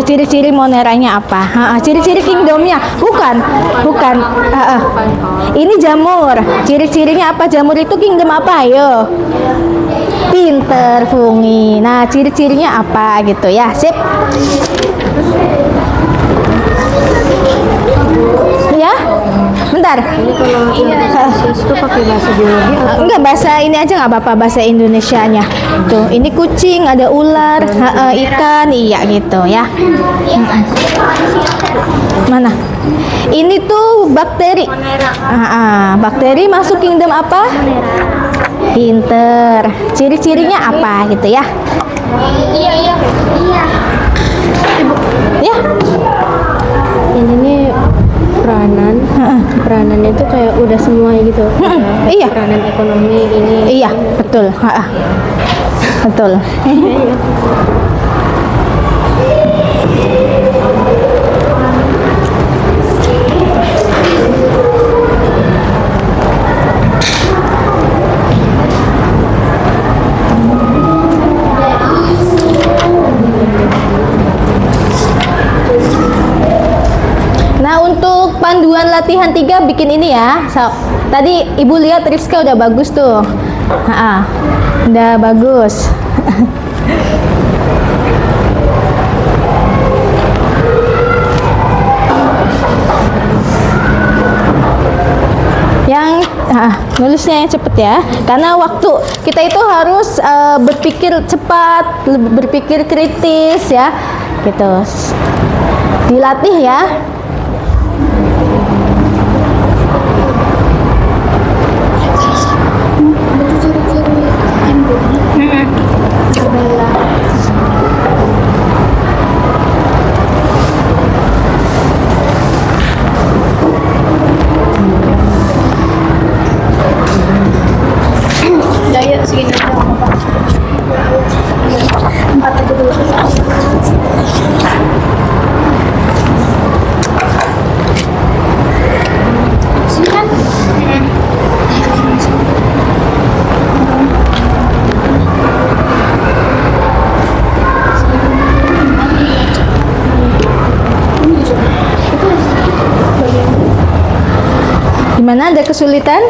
Ciri-ciri moneranya apa? Ciri-ciri kingdomnya? Bukan. Ini jamur. Ciri-cirinya apa? Jamur itu kingdom apa? Ayo. Pinter, Fungi. Nah, ciri-cirinya apa gitu ya? Sip. Ya? Bentar. Ini kalau itu pakai bahasa biologi atau Enggak, bahasa ini aja nggak apa-apa, bahasa Indonesianya. Tuh, ini kucing, ada ular, ikan, iya gitu ya. Mana? Ini tuh bakteri. Bakteri masuk kingdom apa? Pinter. Ciri-cirinya apa gitu ya? Iya. Ya. ini nih peranannya tuh kayak udah semua gitu. Iya. Peranan ekonomi ini. Iya, betul. Betul. Nah, untuk panduan latihan 3 bikin ini ya. Tadi Ibu lihat Rizka udah bagus tuh. Udah bagus. Yang nulisnya yang cepet ya, karena waktu kita itu harus berpikir cepat, berpikir kritis ya, gitu. Dilatih ya. Daya segini aja. 4 aja dulu. Sini kan? Gimana, ada kesulitan?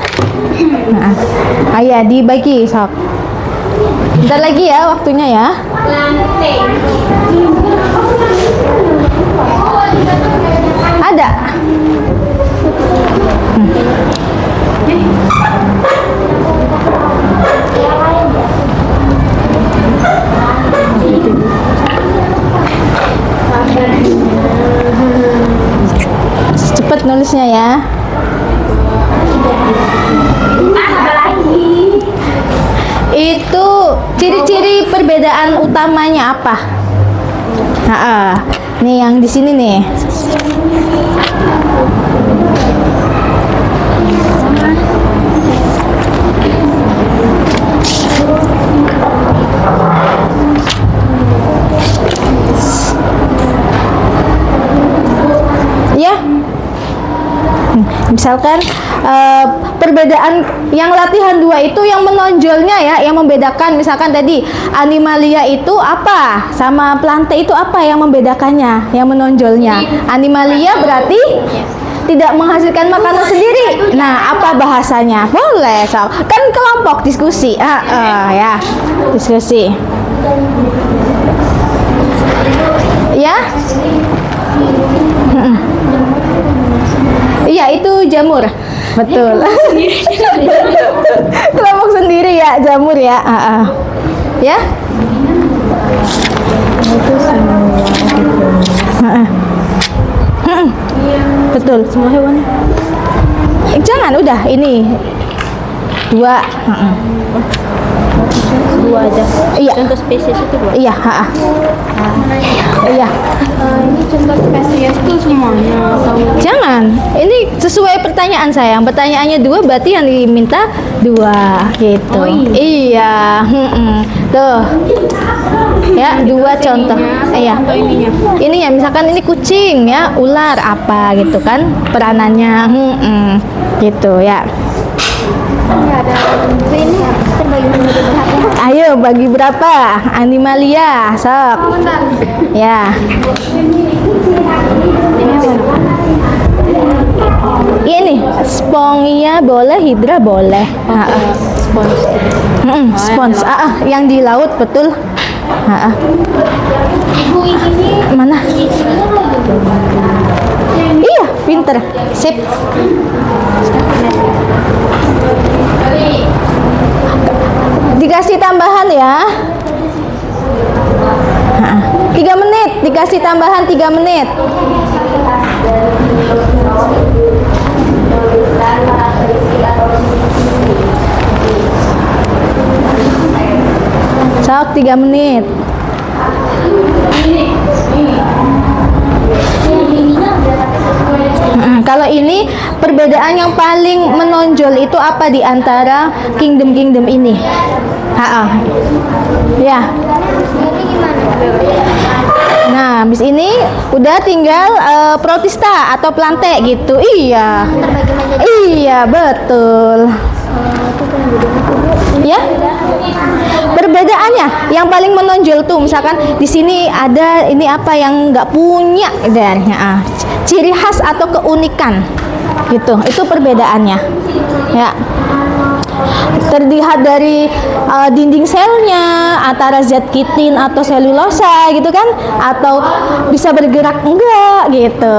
Ayo dibagi sok. Bentar lagi ya waktunya ya. Ada. Cepet nulisnya ya. Itu ciri-ciri perbedaan utamanya apa? Nih yang di sini nih. Ya. Misalkan perbedaan yang latihan 2 itu yang menonjolnya ya, yang membedakan misalkan tadi animalia itu apa sama plante itu apa yang membedakannya, yang menonjolnya. Animalia berarti tidak menghasilkan makanan sendiri. Nah, apa bahasanya? Boleh, kan kelompok diskusi. Ya, diskusi. Ya. Iya, itu jamur. Betul. Kelompok sendiri ya, jamur ya. Ya. Itu semua. Betul, semua hewan. Jangan, udah ini 2. Dua aja. Iya. Contoh spesies itu 2. Iya, Iya. Ini contoh spesies itu semuanya atau Jangan. Ini sesuai pertanyaan saya. Pertanyaannya 2 berarti yang diminta 2 gitu. Oh, iya. Tuh. Ya, 2 contoh. Iya. contoh ininya. Ini ya misalkan ini kucing ya, ular apa gitu kan peranannya. Gitu ya. Ini terbagi menjadi berapa? Ayo bagi berapa? Animalia, sok. Ya. Ini Spongia boleh, Hydra boleh. Spons. Spons. Yang di laut betul. Ibu ini Mana? Iya, pinter. Sip. Dikasih tambahan ya. 3 menit, dikasih tambahan 3 menit. Sok 3 menit. Kalau ini perbedaan yang paling menonjol itu apa di antara kingdom-kingdom ini? Ya. Nah, habis ini udah tinggal protista atau plante gitu. Iya. Iya, betul. Ya. Perbedaannya yang paling menonjol tuh misalkan di sini ada ini apa yang nggak punya dan ciri khas atau keunikan gitu, itu perbedaannya ya, terlihat dari dinding selnya antara zat kitin atau selulosa gitu kan, atau bisa bergerak enggak gitu,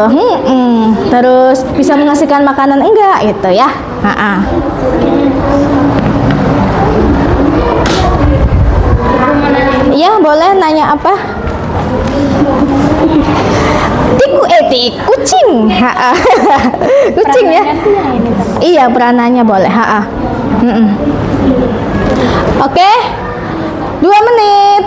terus bisa menghasilkan makanan enggak gitu ya. Iya, boleh nanya apa? Kucing. Kucing ya. Iya, peranannya boleh. Oke. 2 menit.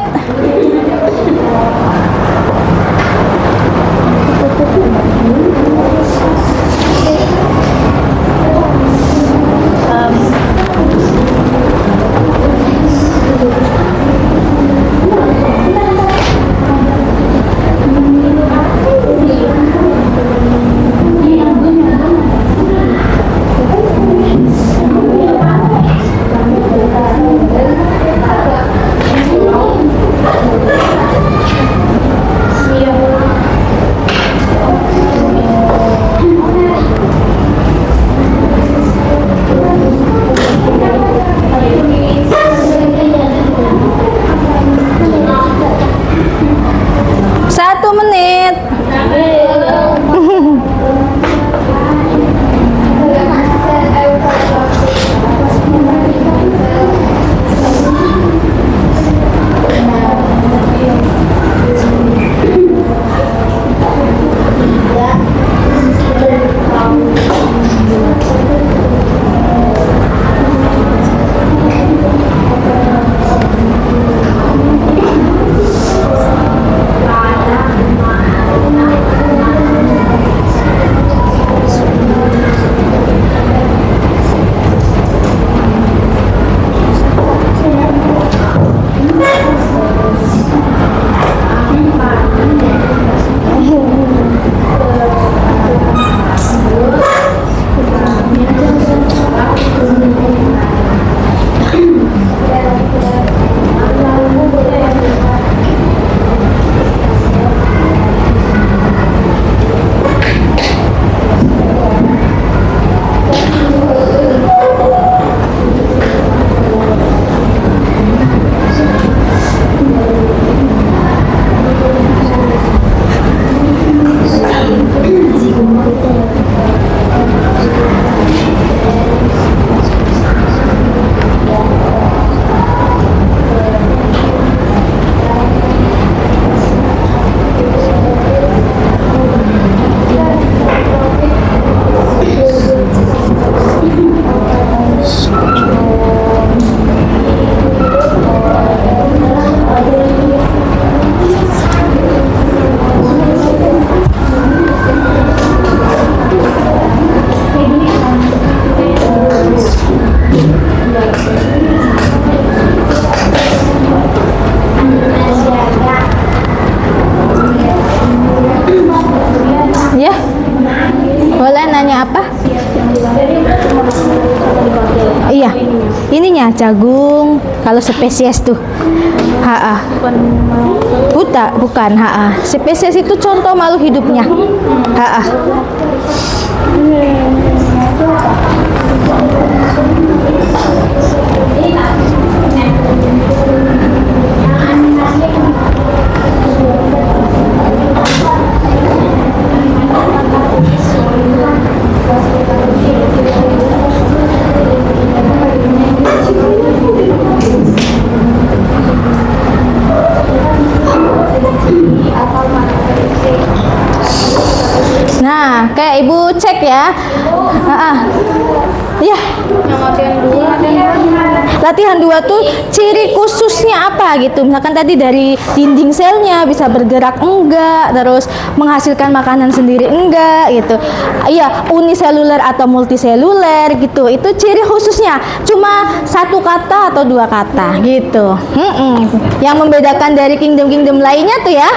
jagung. Kalau spesies tuh. Bukan. Spesies itu contoh makhluk hidupnya. Nah, kayak ibu cek ya. Ya. Latihan 2 tuh ciri khususnya apa gitu. Misalkan tadi dari dinding selnya bisa bergerak enggak, terus menghasilkan makanan sendiri enggak gitu. Iya, uniseluler atau multiseluler gitu. Itu ciri khususnya. Cuma 1 kata atau 2 kata gitu. Yang membedakan dari kingdom-kingdom lainnya tuh ya.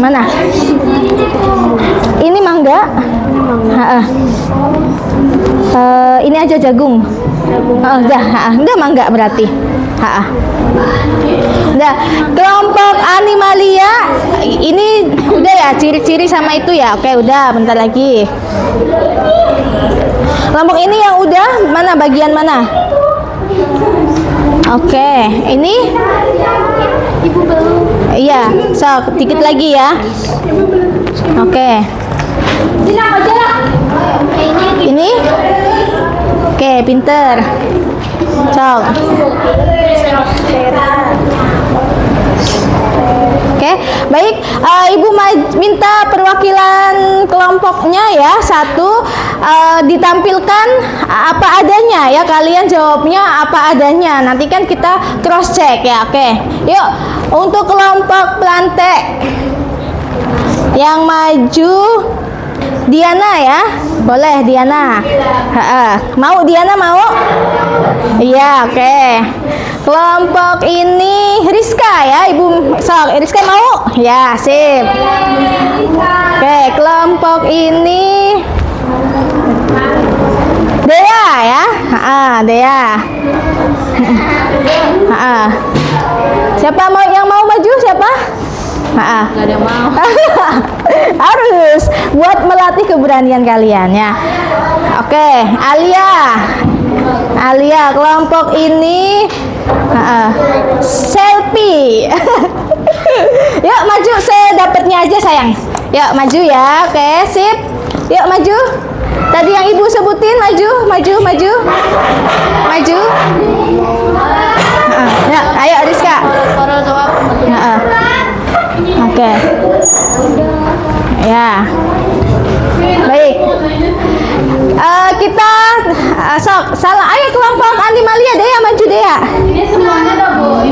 Mana? Ini mangga. Ini aja jagung. Udah mangga berarti. Udah, kelompok animalia ini udah ya, ciri-ciri sama itu ya. Oke, udah, bentar lagi. Kelompok ini yang udah mana, bagian mana? Oke, ini iya, dikit lagi ya. Oke. Ini oke, pinter. Oke, baik. Ibu minta perwakilan kelompoknya ya. 1 ditampilkan apa adanya ya. Kalian jawabnya apa adanya. Nanti kan kita cross check ya. Oke, yuk. Untuk kelompok plantek yang maju Diana ya, boleh Diana. Mau Diana mau? Iya, oke. Kelompok ini Rizka ya, Ibu. Rizka mau? Ya, sip. Oke, kelompok ini Dea ya. Dea. Siapa yang mau maju? Siapa? Gak ada yang mau. Harus buat melatih keberanian kalian ya. Oke, Alia kelompok ini selfie. Yuk maju, sedapatnya aja sayang. Yuk maju ya. Oke, sip. Yuk maju. Tadi yang ibu sebutin, maju. Ya, ayo Rizka. Oke. Ya. Baik. Kita salah. Ayo kelompok animalia Dea, maju Dea. Ini semuanya udah Bu.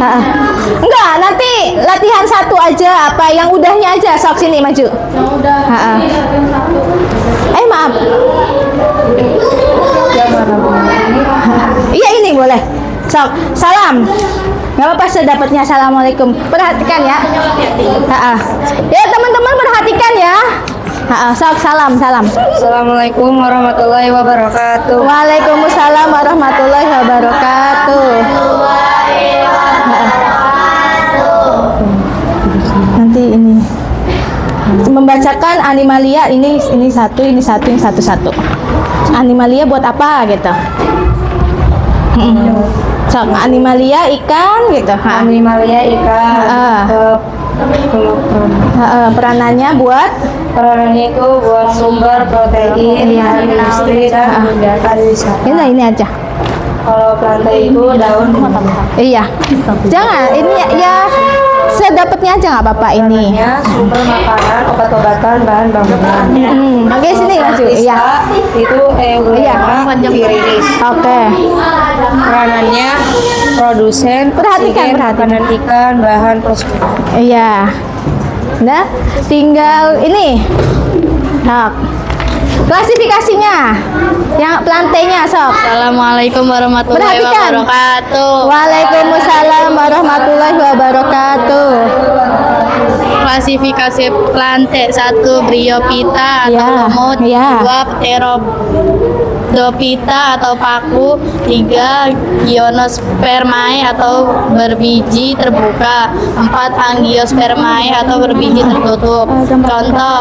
Enggak, nanti latihan 1 aja, apa yang udahnya aja. Sok sini maju. Yang udah. Maaf. Iya ini boleh. Sok, salam. Nggak apa-apa, sedapatnya. Assalamualaikum. Perhatikan ya. Ya teman-teman perhatikan ya. Sok, salam. Assalamualaikum warahmatullahi wabarakatuh. Waalaikumsalam warahmatullahi wabarakatuh. Nanti ini membacakan animalia ini satu. Animalia buat apa gitu? Sok, animalia ikan gitu. Animalia ikan. Peranannya buat Peranannya itu buat sumber protein, industri dan pariwisata. ini aja. Kalau plantai itu daun. Iya. Jangan ini ya sedapatnya aja nggak apa-apa ini. Peranannya sumber makanan, obat-obatan, bahan bangunan. Oke, sini maju. Iya. Itu euglena virilis. Oke. Peranannya produsen, Perhatikan. makanan ikan, bahan prospek. Iya. Nah, tinggal ini. Sok. Klasifikasinya. Yang plantenya, sok. Assalamualaikum warahmatullahi Perhatikan. wabarakatuh. Waalaikumsalam warahmatullahi wabarakatuh. Klasifikasi plantek: 1 Bryophyta atau Ya, lumut, ya. 2 Pterob Lepidophyta atau paku. 3. Gymnospermae atau berbiji terbuka. 4. Angiospermae atau berbiji tertutup. Contoh: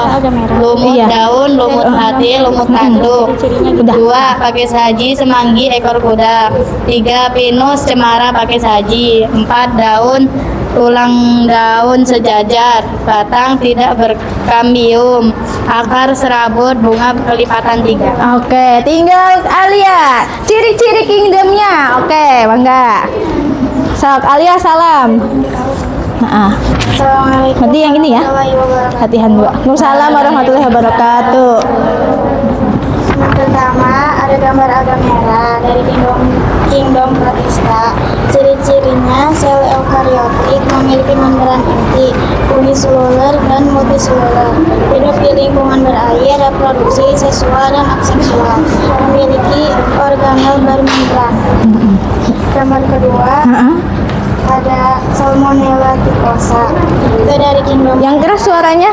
lumut daun, lumut hati, lumut tanduk. 2. Pakai saji, semanggi, ekor kuda. 3. Pinus, cemara, pakai saji. 4. Daun, tulang daun sejajar, batang tidak berkambium, akar serabut, bunga kelipatan 3. Oke, tinggal Alia. Ciri-ciri kingdomnya. Oke, bangga. Sok, Alia salam. Assalamualaikum. Nanti yang ini ya. Latihan 2. Waalaikumsalam warahmatullahi wabarakatuh. Yang pertama ada gambar agam merah dari kingdom protista. Ciri-cirinya sel eukariotik memiliki membran inti, uniseluler dan multiseluler. Hidup di lingkungan berair, reproduksi seksual dan aseksual. Memiliki organel bermembran. Gambar kedua ada Salmonella typhosa. Itu dari kingdom Yang keras suaranya.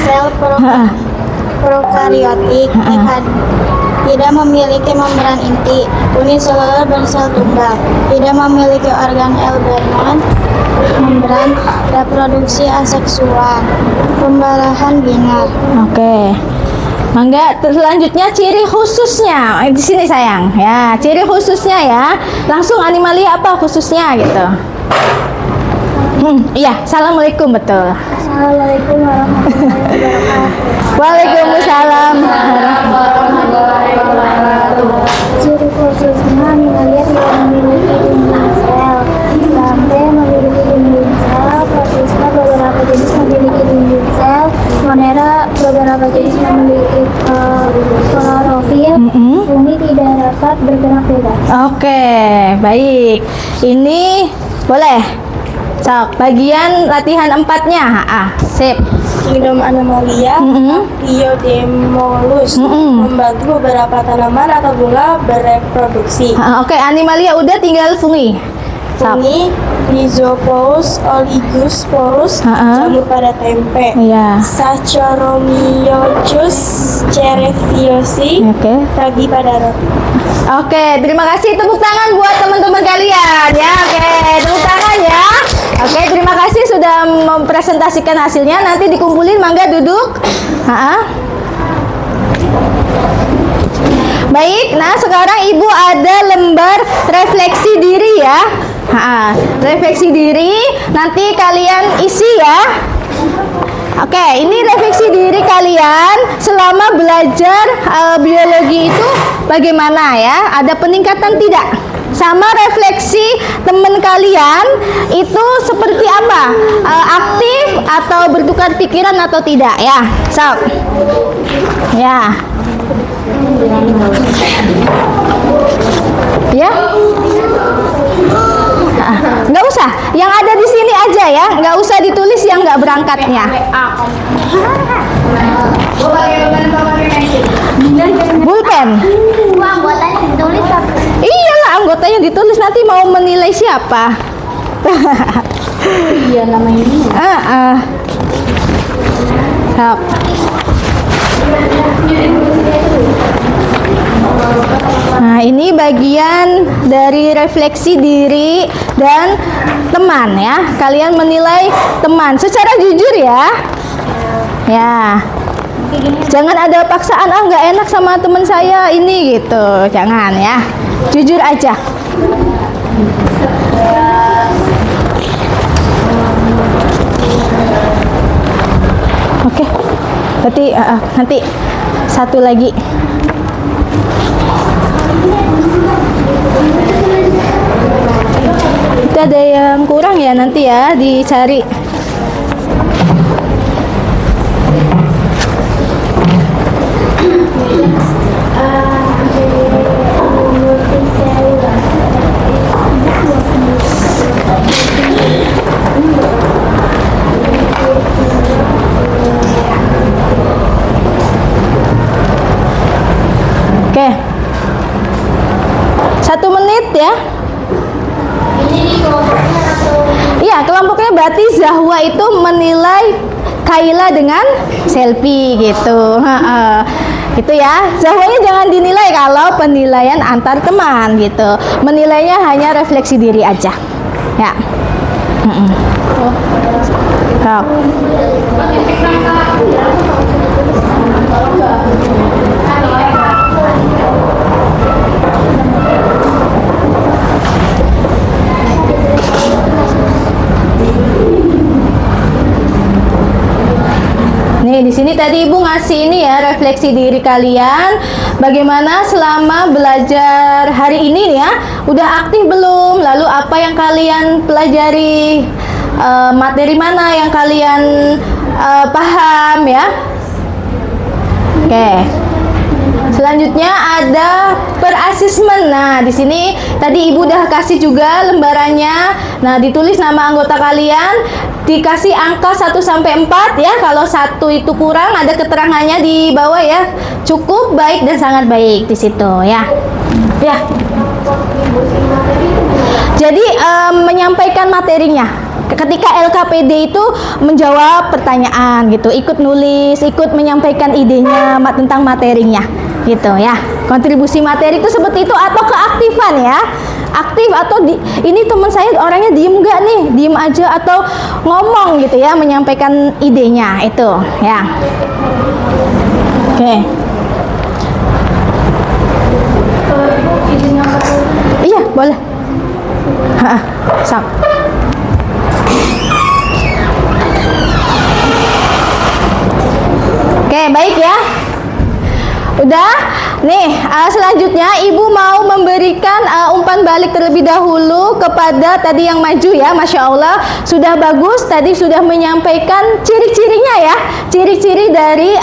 sel prokariotik, tidak memiliki membran inti, uniseluler bersel tunggal, tidak memiliki organel membran, reproduksi aseksual, pembalahan binar. Oke. Mangga, selanjutnya ciri khususnya. Di sini sayang. Ya, ciri khususnya ya. Langsung Animalia apa khususnya gitu. Iya, assalamualaikum betul. Assalamualaikum warahmatullahi wabarakatuh. Waalaikumsalam. Ciri khususnya Animalia tidak memiliki dinding sel, Lambe memiliki dinding sel, Protista beberapa jenis memiliki dinding sel, Monera beberapa jenis memiliki klorofil, Fungi tidak dapat bergerak bebas. Oke, baik. Ini boleh. Sok, bagian latihan 4-nya. Sip. Kingdom Animalia, Biodemolus, membantu beberapa tanaman atau bunga bereproduksi. Oke, Animalia udah, tinggal fungi. Sok. Fungi, Rhizophorus, Oligosporus, jamur pada tempe. Iya. Saccharomyces cerevisiae, Oke. pada roti. Oke, terima kasih. Tepuk tangan buat teman-teman kalian ya. Oke, tepuk tangan ya. Oke, terima kasih sudah mempresentasikan hasilnya. Nanti dikumpulin, mangga duduk. Baik, nah sekarang Ibu ada lembar refleksi diri ya. Refleksi diri, nanti kalian isi ya. Oke, ini refleksi diri kalian selama belajar biologi itu bagaimana ya? Ada peningkatan tidak? Sama refleksi teman kalian itu seperti apa? Aktif atau bertukar pikiran atau tidak ya? Sok. Ya. Ya. Nggak usah, yang ada di sini aja ya, nggak usah ditulis yang nggak berangkatnya. Pulpen. Anggotanya ditulis Iyalah, anggotanya ditulis, nanti mau menilai siapa? Iya, namanya ini. Sok. Nah, ini bagian dari refleksi diri dan teman ya. Kalian menilai teman secara jujur ya. Ya. Jangan ada paksaan, nggak enak sama teman saya ini gitu. Jangan ya. Jujur aja. Oke. Berarti nanti satu lagi. Itu ada yang kurang ya, nanti ya dicari. Oke. 1 menit ya. Iya, kelompoknya berarti Zahwa itu menilai Kaila dengan selfie gitu. Gitu ya. Zahwanya jangan dinilai kalau penilaian antar teman gitu. Menilainya hanya refleksi diri aja. Ya. Sok. Nih, di sini tadi Ibu ngasih ini ya, refleksi diri kalian. Bagaimana selama belajar hari ini nih ya? Udah aktif belum? Lalu apa yang kalian pelajari? Materi mana yang kalian paham ya? Oke. Selanjutnya ada per assessment. Nah, di sini tadi Ibu udah kasih juga lembarannya. Nah, ditulis nama anggota kalian, dikasih angka 1 sampai 4 ya. Kalau 1 itu kurang, ada keterangannya di bawah ya. Cukup, baik dan sangat baik di situ ya. Ya. Jadi menyampaikan materinya. Ketika LKPD itu menjawab pertanyaan gitu, ikut nulis, ikut menyampaikan idenya tentang materinya gitu ya. Kontribusi materi itu seperti itu, atau keaktifan ya. Aktif atau ini teman saya orangnya diem nggak nih, diem aja atau ngomong gitu ya, menyampaikan idenya itu ya. Oke. Iya boleh. Sok. Oke, baik ya. Udah? Nih, selanjutnya Ibu mau memberikan umpan balik terlebih dahulu kepada tadi yang maju ya. Masya Allah, sudah bagus. Tadi sudah menyampaikan ciri-cirinya ya. Ciri-ciri dari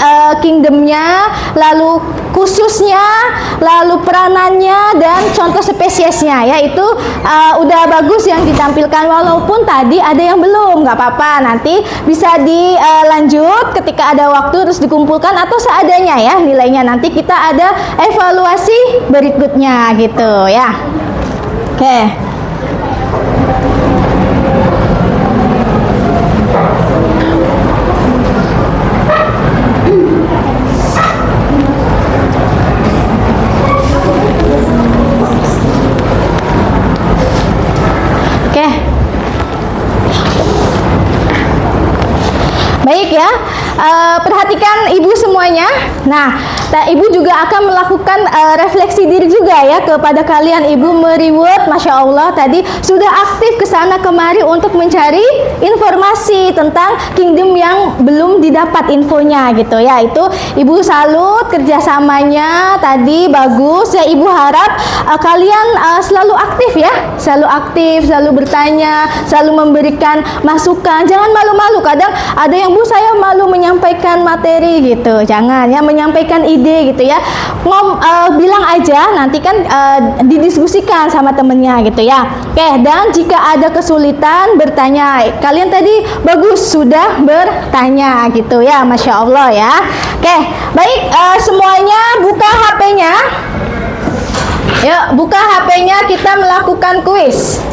kingdomnya, lalu khususnya, lalu peranannya, dan contoh spesiesnya ya. Itu udah bagus yang ditampilkan. Walaupun tadi ada yang belum, nggak apa-apa. Nanti bisa dilanjut ketika ada waktu, terus dikumpulkan atau seadanya ya nilainya. Nanti kita ada evaluasi berikutnya gitu ya. Oke. Oke. Baik ya. Perhatikan Ibu semuanya. Nah, Ibu juga akan melakukan refleksi diri juga ya kepada kalian. Ibu mereward, Masya Allah, tadi sudah aktif ke sana kemari untuk mencari informasi tentang kingdom yang belum didapat infonya gitu ya. Itu Ibu salut kerjasamanya tadi, bagus ya. Ibu harap kalian selalu aktif ya, selalu aktif, selalu bertanya, selalu memberikan masukan. Jangan malu-malu. Kadang ada yang, Bu, saya malu menyampaikan materi gitu. Jangan ya, menyampaikan ide gitu ya. Bilang aja, nanti kan didiskusikan sama temennya gitu ya. Oke, dan jika ada kesulitan bertanya. Kalian tadi bagus sudah bertanya gitu ya, Masya Allah ya. Oke, baik, semuanya buka HP-nya. Yuk, buka HP-nya, kita melakukan kuis.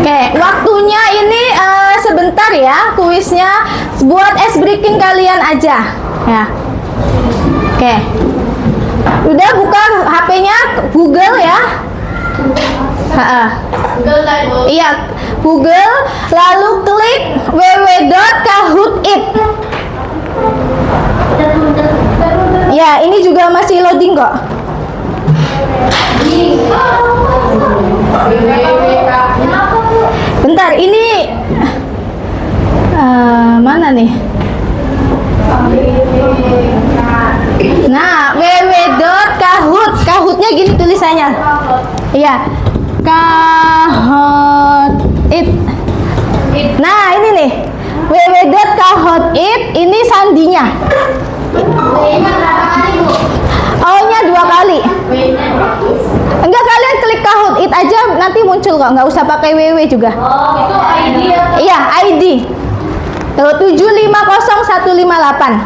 Oke, waktunya ini sebentar ya, kuisnya buat ice breaking kalian aja ya. Oke, udah buka HP-nya, Google ya. Google tadi, Bu. Iya, Google, lalu klik www.kahoot.it. Ya, ini juga masih loading kok. Bentar, ini mana nih? Nah, www.kahoot. Kahoot-nya gini tulisannya. Iya, Kahoot.it. Nah, ini nih, www.kahoot.it. Ini sandinya. O-nya 2 kali. Enggak, kalian klik Kahoot.it aja, nanti muncul kok, nggak usah pakai www juga. Oh, itu ID ya? Iya, ID. Tuh, 750158.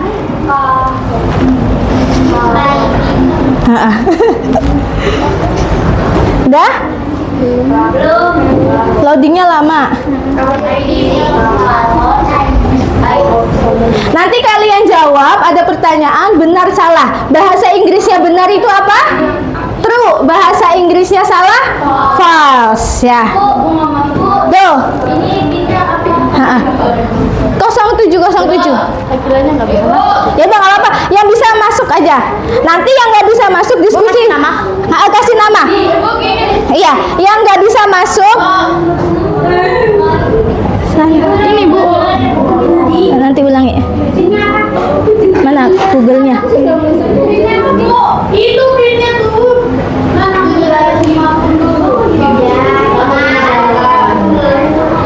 Udah? Belum. Loadingnya lama. ID. Nanti kalian jawab, ada pertanyaan benar salah. Bahasa Inggrisnya benar itu apa? True. Bahasa Inggrisnya salah? False ya. Tuh. 0707. Ya bang, apa? Yang bisa masuk aja. Nanti yang nggak bisa masuk diskusi. Kasih nama. Iya, yang nggak bisa masuk. Ini bu. Nanti ulangi. Mana Google-nya? Itu printnya tuh.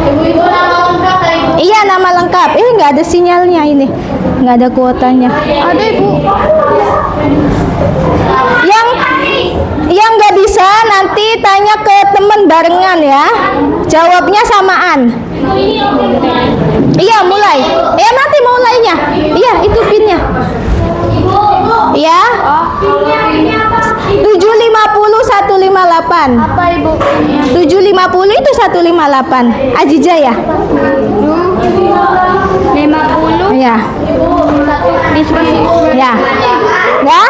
Ibu-ibu nama lengkap ya ibu. Iya, nama lengkap. Nggak ada sinyalnya ini. Nggak ada kuotanya. Ada ibu. Yang nggak bisa nanti tanya ke teman barengan ya. Jawabnya samaan. Iya, mulai. Nanti mulainya. Iya, itu pinnya. Ya. 750 158. Apa ibu? 750 itu 158. Ajija ya? 50. Iya. Ya. Ya?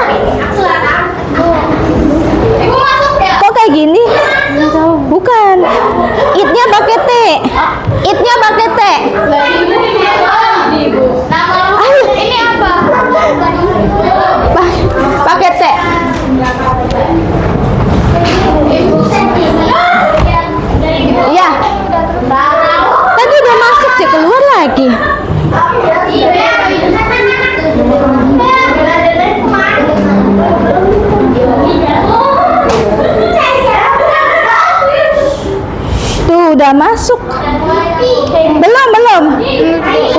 Ibu masuk ya? Kok kayak gini? Bukan. It-nya pakai T. It-nya pakai T. Ayo. Ini apa? Pakai T. Iya. Tadi udah masuk sih, keluar lagi. Tuh udah masuk. Belum.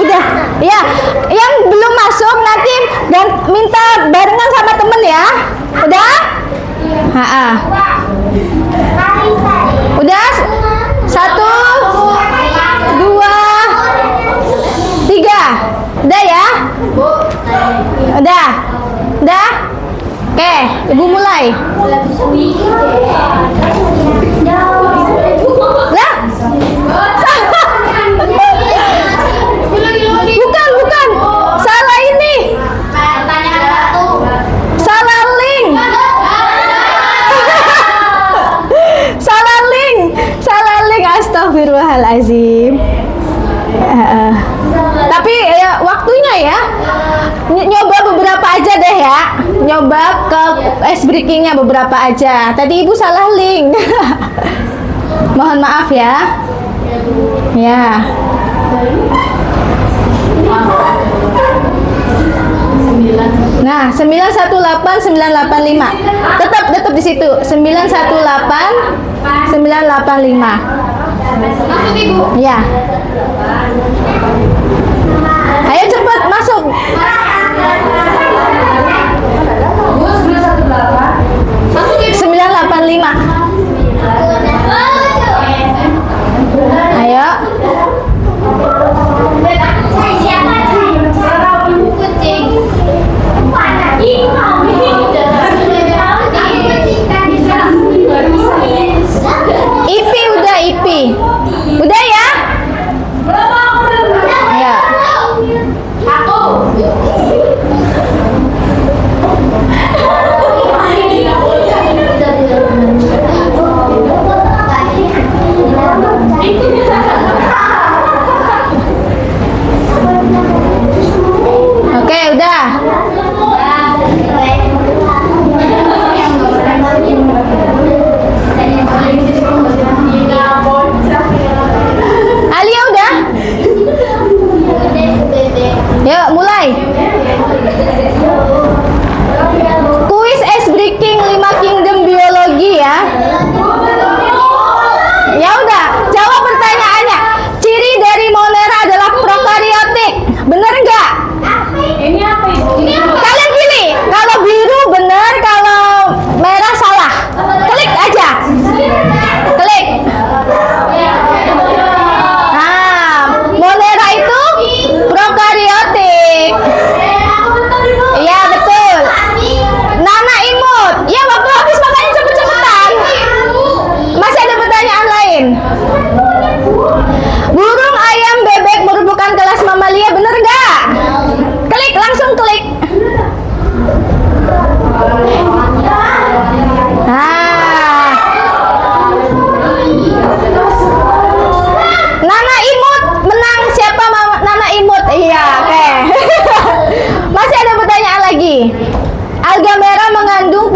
Udah. Ya, yang belum masuk nanti dan minta barengan sama temen ya. Udah? Udah? 1, 2, 3. Udah ya? Udah. Oke, ibu mulai. Lah? Bukan. Salah ini. Salah link. Salah link. Astagfirullahalazim. Tapi ya waktunya ya. Nyoba beberapa aja deh ya. Nyoba ke ice breakingnya beberapa aja. Tadi ibu salah link. Mohon maaf ya. Ya. Nah, 918 985. Tetap di situ. 918 985. Masuk ibu. Ya. Ayo cepat masuk. Masuk ibu. 985. Ayo. IP udah IP. Udah ya? Ya. Aku.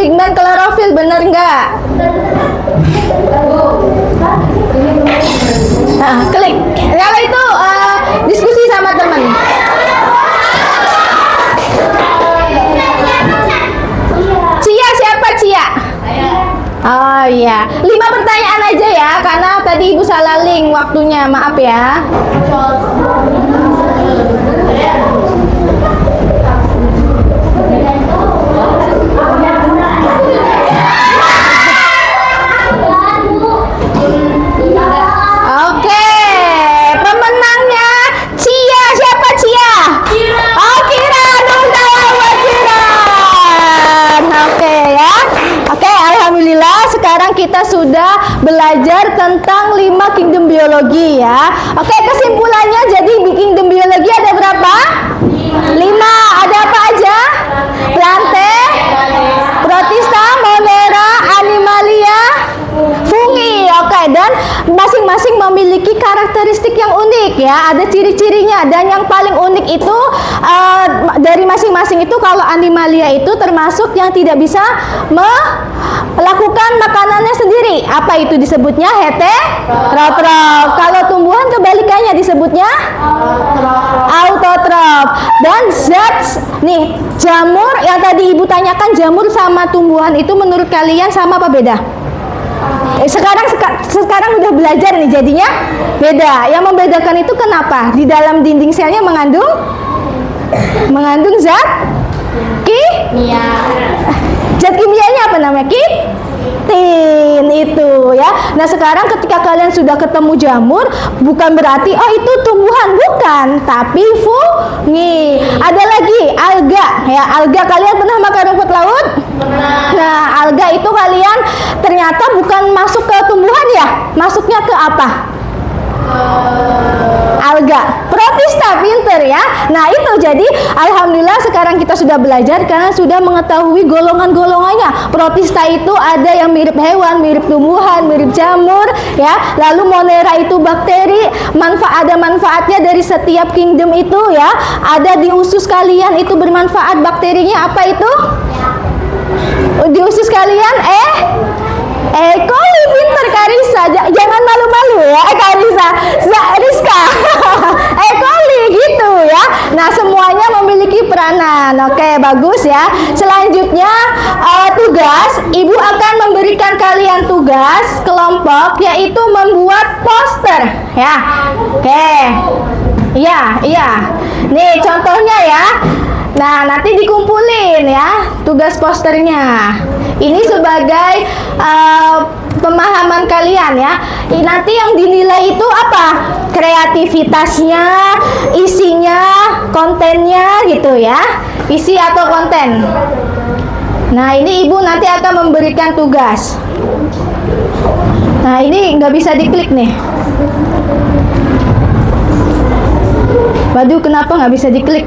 pigmen klorofil, bener nggak? Nah, klik. Kalau itu diskusi sama teman. Cia, siapa Cia? Oh iya, 5 pertanyaan aja ya, karena tadi Ibu salah link waktunya, maaf ya. Oke, pemenangnya Cia, siapa Cia? Oh, Kira, dong buat Kira. Oke ya. Oke, alhamdulillah sekarang kita sudah belajar tentang 5 kingdom biologi ya. Oke, kesimpulannya jadi di kingdom biologi ada berapa? 5. Ada apa aja? Plante, Protista, Monera, Animalia, Fungi. Oke, dan masing-masing memiliki karakteristik yang unik ya. Ada ciri-cirinya, dan yang paling unik itu dari masing-masing itu, kalau Animalia itu termasuk yang tidak bisa melakukan makanannya sendiri. Apa itu disebutnya? Heterotrof. Kalau tumbuhan kebalikannya disebutnya autotrof. Dan zat nih, jamur yang tadi Ibu tanyakan, jamur sama tumbuhan itu menurut kalian sama apa beda? Sekarang udah belajar nih, jadinya beda. Yang membedakan itu kenapa? Di dalam dinding selnya mengandung zat zat kimianya apa namanya? Kitin itu ya. Nah, sekarang ketika kalian sudah ketemu jamur, bukan berarti oh itu tumbuhan, bukan, tapi fungi. Ada lagi alga ya. Alga, kalian pernah makan rumput laut? Nah, alga itu kalian ternyata bukan masuk ke tumbuhan ya, masuknya ke apa? Alga, protista, pinter ya. Nah itu, jadi alhamdulillah sekarang kita sudah belajar karena sudah mengetahui golongan-golongannya. Protista itu ada yang mirip hewan, mirip tumbuhan, mirip jamur ya. Lalu Monera itu bakteri. Ada manfaatnya dari setiap kingdom itu ya. Ada di usus kalian itu bermanfaat bakterinya, apa itu? Di usus kalian E. coli, pinter Karisa, jangan malu-malu ya, Karisa, Rizka, E. coli gitu ya. Nah, semuanya memiliki peranan. Oke, bagus ya. Selanjutnya tugas, Ibu akan memberikan kalian tugas kelompok, yaitu membuat poster ya. Oke, iya. Nih contohnya ya. Nah, nanti dikumpulin ya tugas posternya. Ini sebagai pemahaman kalian ya. Nanti yang dinilai itu apa? Kreativitasnya, isinya, kontennya gitu ya. Isi atau konten. Nah, ini Ibu nanti akan memberikan tugas. Nah, ini nggak bisa diklik nih. Waduh, kenapa nggak bisa diklik?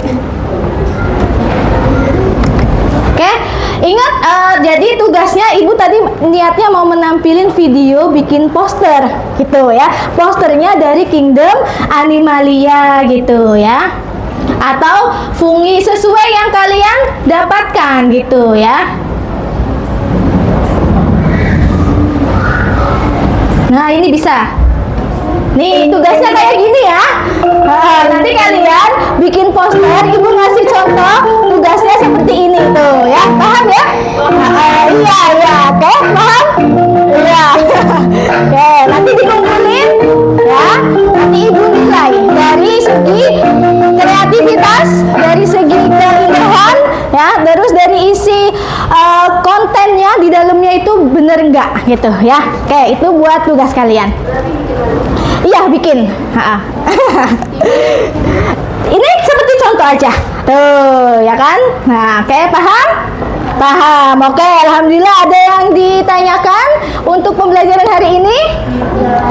Oke, ingat jadi tugasnya Ibu tadi niatnya mau menampilin video bikin poster gitu ya. Posternya dari kingdom Animalia gitu ya. Atau fungi sesuai yang kalian dapatkan gitu ya. Nah, ini bisa. Nih, tugasnya kayak gini ya. Nanti kalian bikin poster, Ibu ngasih contoh tugasnya seperti ini tuh ya. Paham ya? Iya, oke, paham? Iya. Oke, nanti dikumpulin ya. Nanti Ibu nilai dari segi kreativitas, dari segi keindahan ya, terus dari isi kontennya di dalamnya itu bener nggak gitu ya. Oke, itu buat tugas kalian. Iya, bikin. Ini seperti contoh aja. Tuh, ya kan? Nah, oke, paham? Paham. Oke, alhamdulillah ada yang ditanyakan untuk pembelajaran hari ini?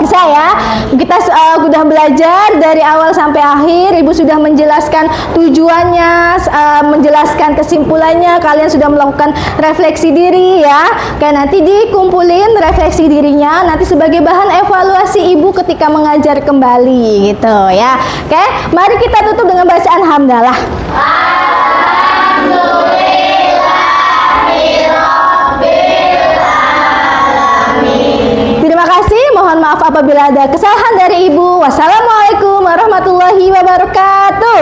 Bisa ya? Kita sudah belajar dari awal sampai akhir. Ibu sudah menjelaskan tujuannya, menjelaskan kesimpulannya. Kalian sudah melakukan refleksi diri ya. Oke, nanti dikumpulin refleksi dirinya nanti sebagai bahan evaluasi Ibu ketika mengajar kembali gitu ya. Oke, mari kita tutup dengan bacaan hamdalah. Alhamdulillah. maaf apabila ada kesalahan dari Ibu. Wassalamualaikum warahmatullahi wabarakatuh.